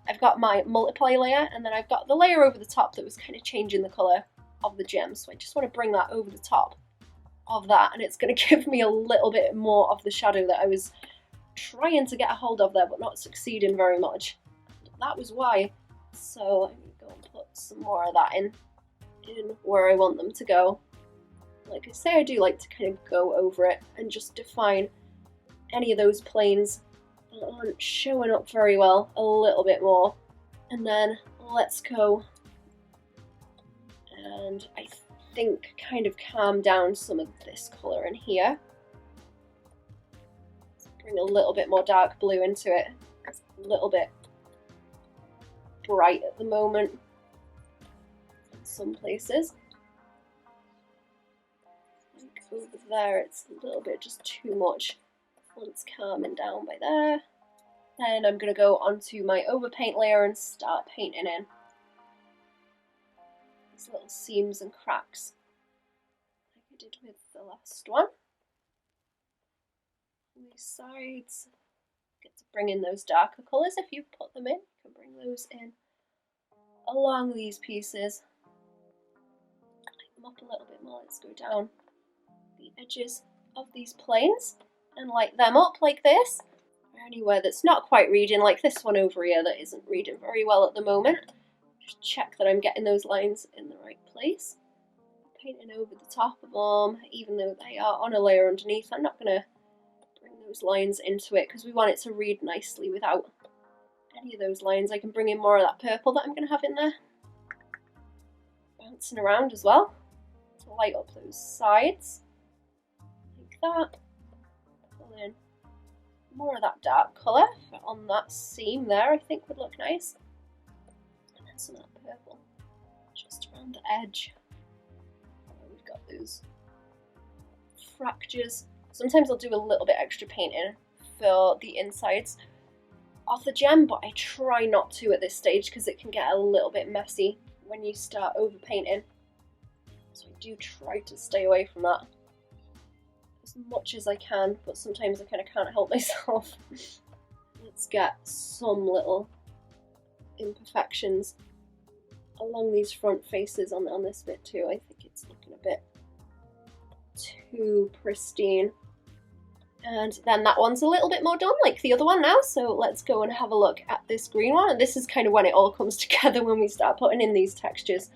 S1: I've got my multiply layer, and then I've got the layer over the top that was kind of changing the colour of the gem, so I just want to bring that over the top of that, and it's going to give me a little bit more of the shadow that I was trying to get a hold of there, but not succeeding very much. That was why. So I'm going to go and put some more of that in where I want them to go. Like I say, I do like to kind of go over it and just define any of those planes that aren't showing up very well a little bit more. And then let's go and I think kind of calm down some of this colour in here. Let's bring a little bit more dark blue into it. It's a little bit bright at the moment in some places. Over there it's a little bit just too much. Once calming down by there, then I'm going to go onto my overpaint layer and start painting in these little seams and cracks like I did with the last one. On these sides, get to bring in those darker colours if you put them in. You can bring those in along these pieces. Light them up a little bit more. Let's go down the edges of these planes and light them up like this. Or anywhere that's not quite reading, like this one over here that isn't reading very well at the moment. Just check that I'm getting those lines in the right place. Painting over the top of them, even though they are on a layer underneath. I'm not going to bring those lines into it because we want it to read nicely without any of those lines. I can bring in more of that purple that I'm going to have in there. Bouncing around as well to light up those sides. That, pull in more of that dark colour on that seam there, I think would look nice. And then some of that purple just around the edge. We've got those fractures. Sometimes I'll do a little bit extra painting for the insides of the gem, but I try not to at this stage because it can get a little bit messy when you start over painting. So I do try to stay away from that as much as I can, but sometimes I kind of can't help myself. Let's get some little imperfections along these front faces on this bit too. I think it's looking a bit too pristine. And then that one's a little bit more done like the other one now, so let's go and have a look at this green one. And this is kind of when it all comes together when we start putting in these textures.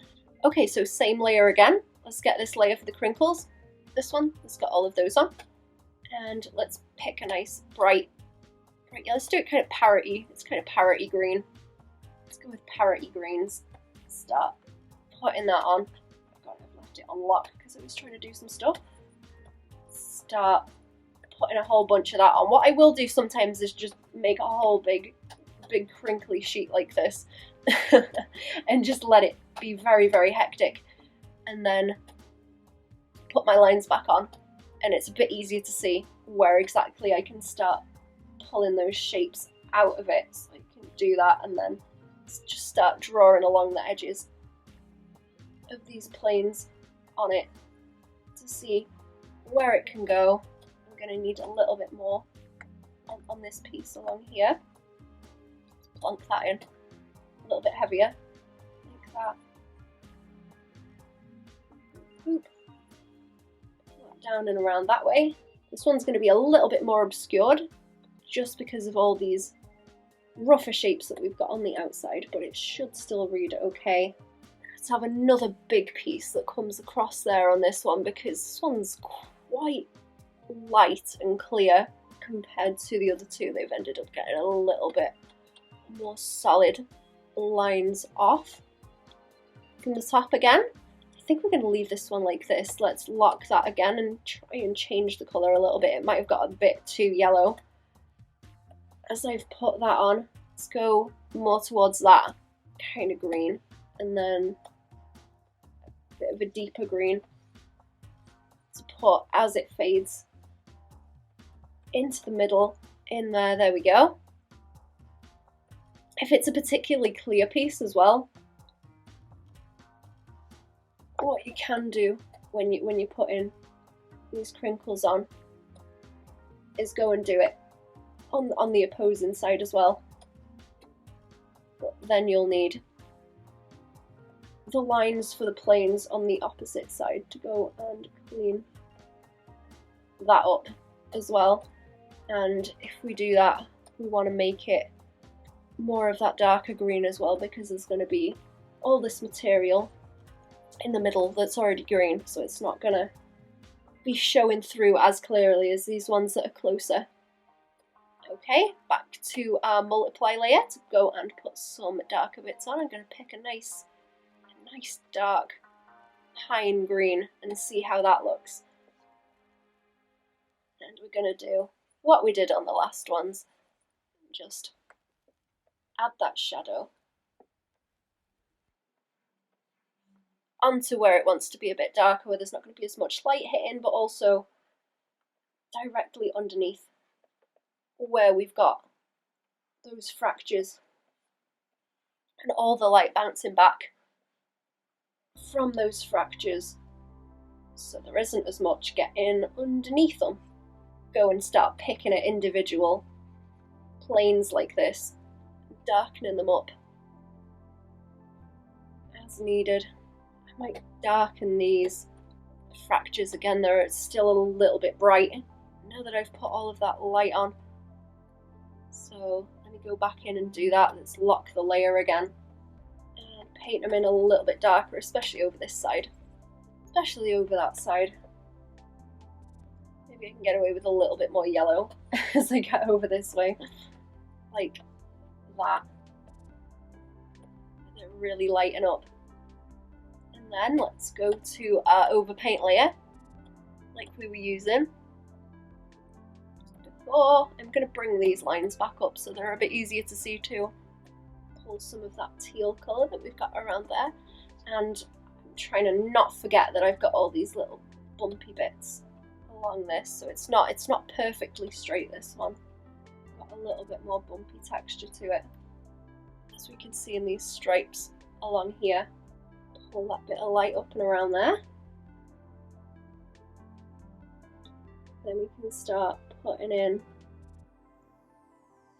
S1: Okay, so same layer again. Let's get this layer for the crinkles. This one, it's got all of those on. And let's pick a nice bright, yeah, let's do it kind of parroty. It's kind of parroty green. Let's go with parroty greens. Start putting that on. God, I've left it on lock because I was trying to do some stuff. Start putting a whole bunch of that on. What I will do sometimes is just make a whole big crinkly sheet like this and just let it be very, very hectic. And then put my lines back on, and it's a bit easier to see where exactly I can start pulling those shapes out of it. So I can do that and then just start drawing along the edges of these planes on it to see where it can go. I'm going to need a little bit more on this piece along here. Just plonk that in a little bit heavier, like that. Boop. Down and around that way. This one's going to be a little bit more obscured just because of all these rougher shapes that we've got on the outside, but it should still read okay. Let's have another big piece that comes across there on this one because this one's quite light and clear compared to the other two. They've ended up getting a little bit more solid lines off. From the top again, I think we're going to leave this one like this. Let's lock that again and try and change the colour a little bit. It might have got a bit too yellow. as I've put that on, let's go more towards that kind of green, and then a bit of a deeper green to put as it fades into the middle in there. There we go. If it's a particularly clear piece as well, what you can do when you put in these crinkles on is go and do it on the opposing side as well. But then you'll need the lines for the planes on the opposite side to go and clean that up as well. And if we do that, we want to make it more of that darker green as well, because there's going to be all this material in the middle that's already green, so it's not going to be showing through as clearly as these ones that are closer. Okay, back to our multiply layer to go and put some darker bits on. I'm going to pick a nice dark pine green and see how that looks. And we're going to do what we did on the last ones, just add that shadow onto where it wants to be a bit darker, where there's not going to be as much light hitting, but also directly underneath where we've got those fractures and all the light bouncing back from those fractures, so there isn't as much getting underneath them. Go and start picking at individual planes like this, darkening them up as needed. I might darken these fractures again, they're still a little bit bright now that I've put all of that light on. So let me go back in and do that. Let's lock the layer again and paint them in a little bit darker, especially over this side, especially over that side. Maybe I can get away with a little bit more yellow as I get over this way, like that. They're really lighten up. And then let's go to our overpaint layer, like we were using before. I'm going to bring these lines back up so they're a bit easier to see too. Pull some of that teal colour that we've got around there, and I'm trying to not forget that I've got all these little bumpy bits along this, so it's not perfectly straight, this one. Got a little bit more bumpy texture to it, as we can see in these stripes along here. Pull that bit of light up and around there. Then we can start putting in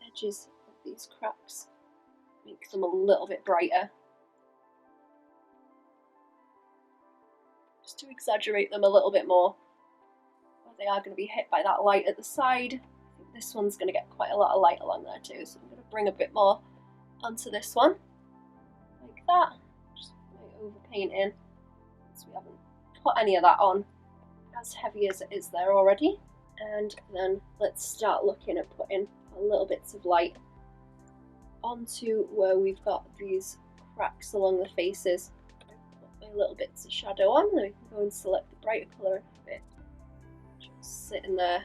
S1: edges of these cracks, make them a little bit brighter, just to exaggerate them a little bit more. They are going to be hit by that light at the side. I think this one's going to get quite a lot of light along there too, so I'm going to bring a bit more onto this one, like that. Just overpainting, so we haven't put any of that on as heavy as it is there already. And then let's start looking at putting a little bits of light onto where we've got these cracks along the faces. Put my little bits of shadow on, then we can go and select the brighter colour a bit. Just sitting there,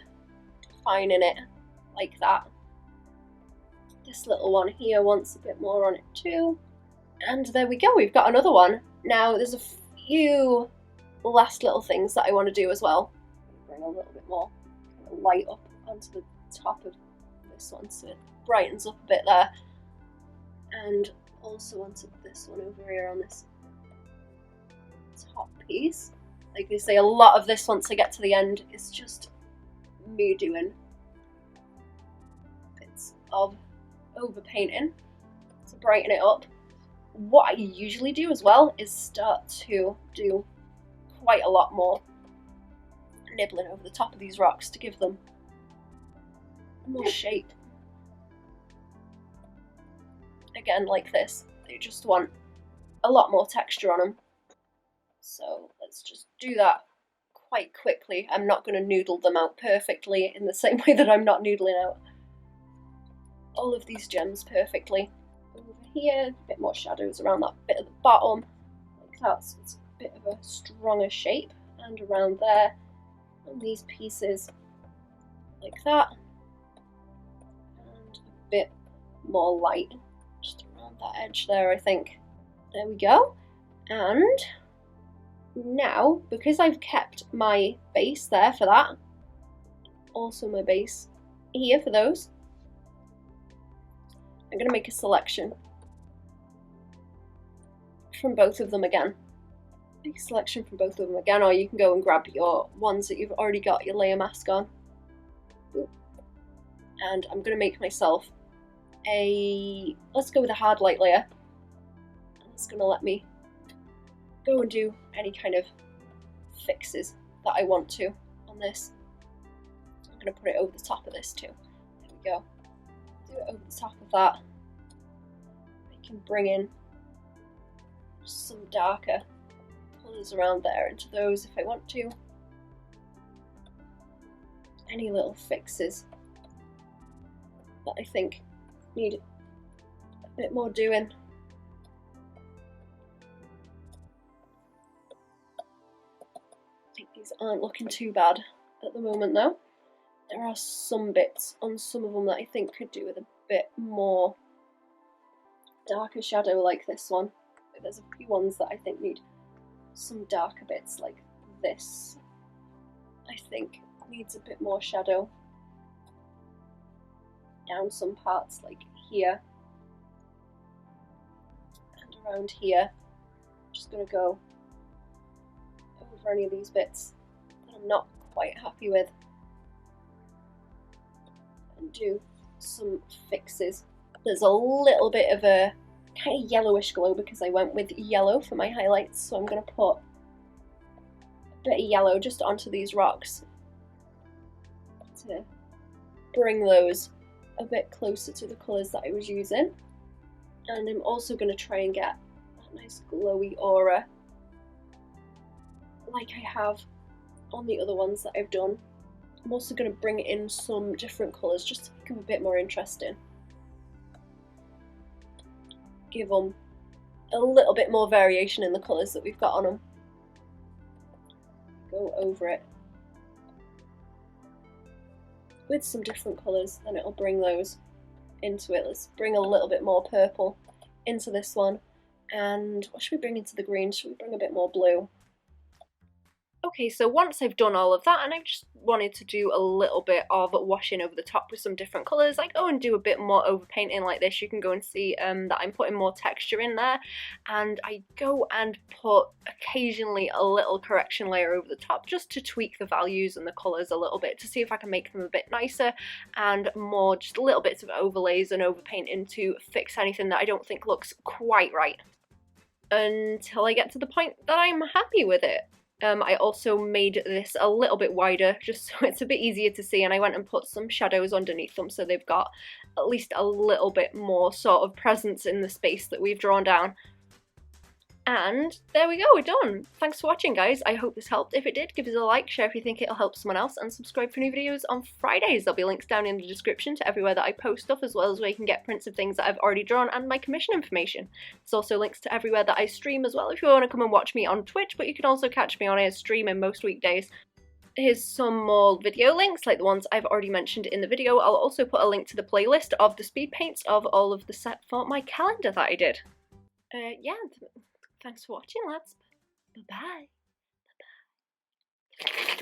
S1: defining it like that. This little one here wants a bit more on it too. And there we go, we've got another one. Now there's a few last little things that I want to do as well. Bring a little bit more light up onto the top of this one so it brightens up a bit there. And also onto this one over here on this top piece. Like I say, a lot of this once I get to the end is just me doing bits of overpainting to brighten it up. What I usually do as well is start to do quite a lot more nibbling over the top of these rocks to give them more shape. Again, like this, they just want a lot more texture on them. So let's just do that quite quickly. I'm not going to noodle them out perfectly in the same way that I'm not noodling out all of these gems perfectly. Over here, a bit more shadows around that bit at the bottom, like that, so it's a bit of a stronger shape, and around there, on these pieces, like that, and bit more light just around that edge there, I think. There we go. And now, because I've kept my base there for that, also my base here for those, I'm going to make a selection from both of them again. Make a selection from both of them again, or you can go and grab your ones that you've already got your layer mask on. And I'm going to make myself a, let's go with a hard light layer. It's going to let me go and do any kind of fixes that I want to on this. I'm going to put it over the top of this too. There we go. Do it over the top of that. I can bring in some darker colours around there into those if I want to. Any little fixes that I think need a bit more doing. I think these aren't looking too bad at the moment though. There are some bits on some of them that I think could do with a bit more darker shadow like this one. But there's a few ones that I think need some darker bits like this. I think needs a bit more shadow down some parts like here and around here. I'm just going to go over any of these bits that I'm not quite happy with and do some fixes. There's a little bit of a kind of yellowish glow because I went with yellow for my highlights, so I'm going to put a bit of yellow just onto these rocks to bring those a bit closer to the colours that I was using. And I'm also going to try and get that nice glowy aura like I have on the other ones that I've done. I'm also going to bring in some different colours just to make them a bit more interesting. Give them a little bit more variation in the colours that we've got on them. Go over it with some different colours, then it'll bring those into it. Let's bring a little bit more purple into this one. And what should we bring into the green? Should we bring a bit more blue? Okay, so once I've done all of that, and I just wanted to do a little bit of washing over the top with some different colours, I go and do a bit more overpainting like this. You can go and see that I'm putting more texture in there, and I go and put occasionally a little correction layer over the top just to tweak the values and the colours a little bit to see if I can make them a bit nicer, and more just little bits of overlays and overpainting to fix anything that I don't think looks quite right until I get to the point that I'm happy with it. I also made this a little bit wider just so it's a bit easier to see, and I went and put some shadows underneath them so they've got at least a little bit more sort of presence in the space that we've drawn down. And there we go, we're done. Thanks for watching, guys. I hope this helped. If it did, give us a like, share if you think it'll help someone else, and subscribe for new videos on Fridays. There'll be links down in the description to everywhere that I post stuff, as well as where you can get prints of things that I've already drawn and my commission information. There's also links to everywhere that I stream as well if you want to come and watch me on Twitch, but you can also catch me on air streaming most weekdays. Here's some more video links, like the ones I've already mentioned in the video. I'll also put a link to the playlist of the speed paints of all of the set for my calendar that I did. Yeah. Thanks for watching, lads. Bye-bye. Bye-bye.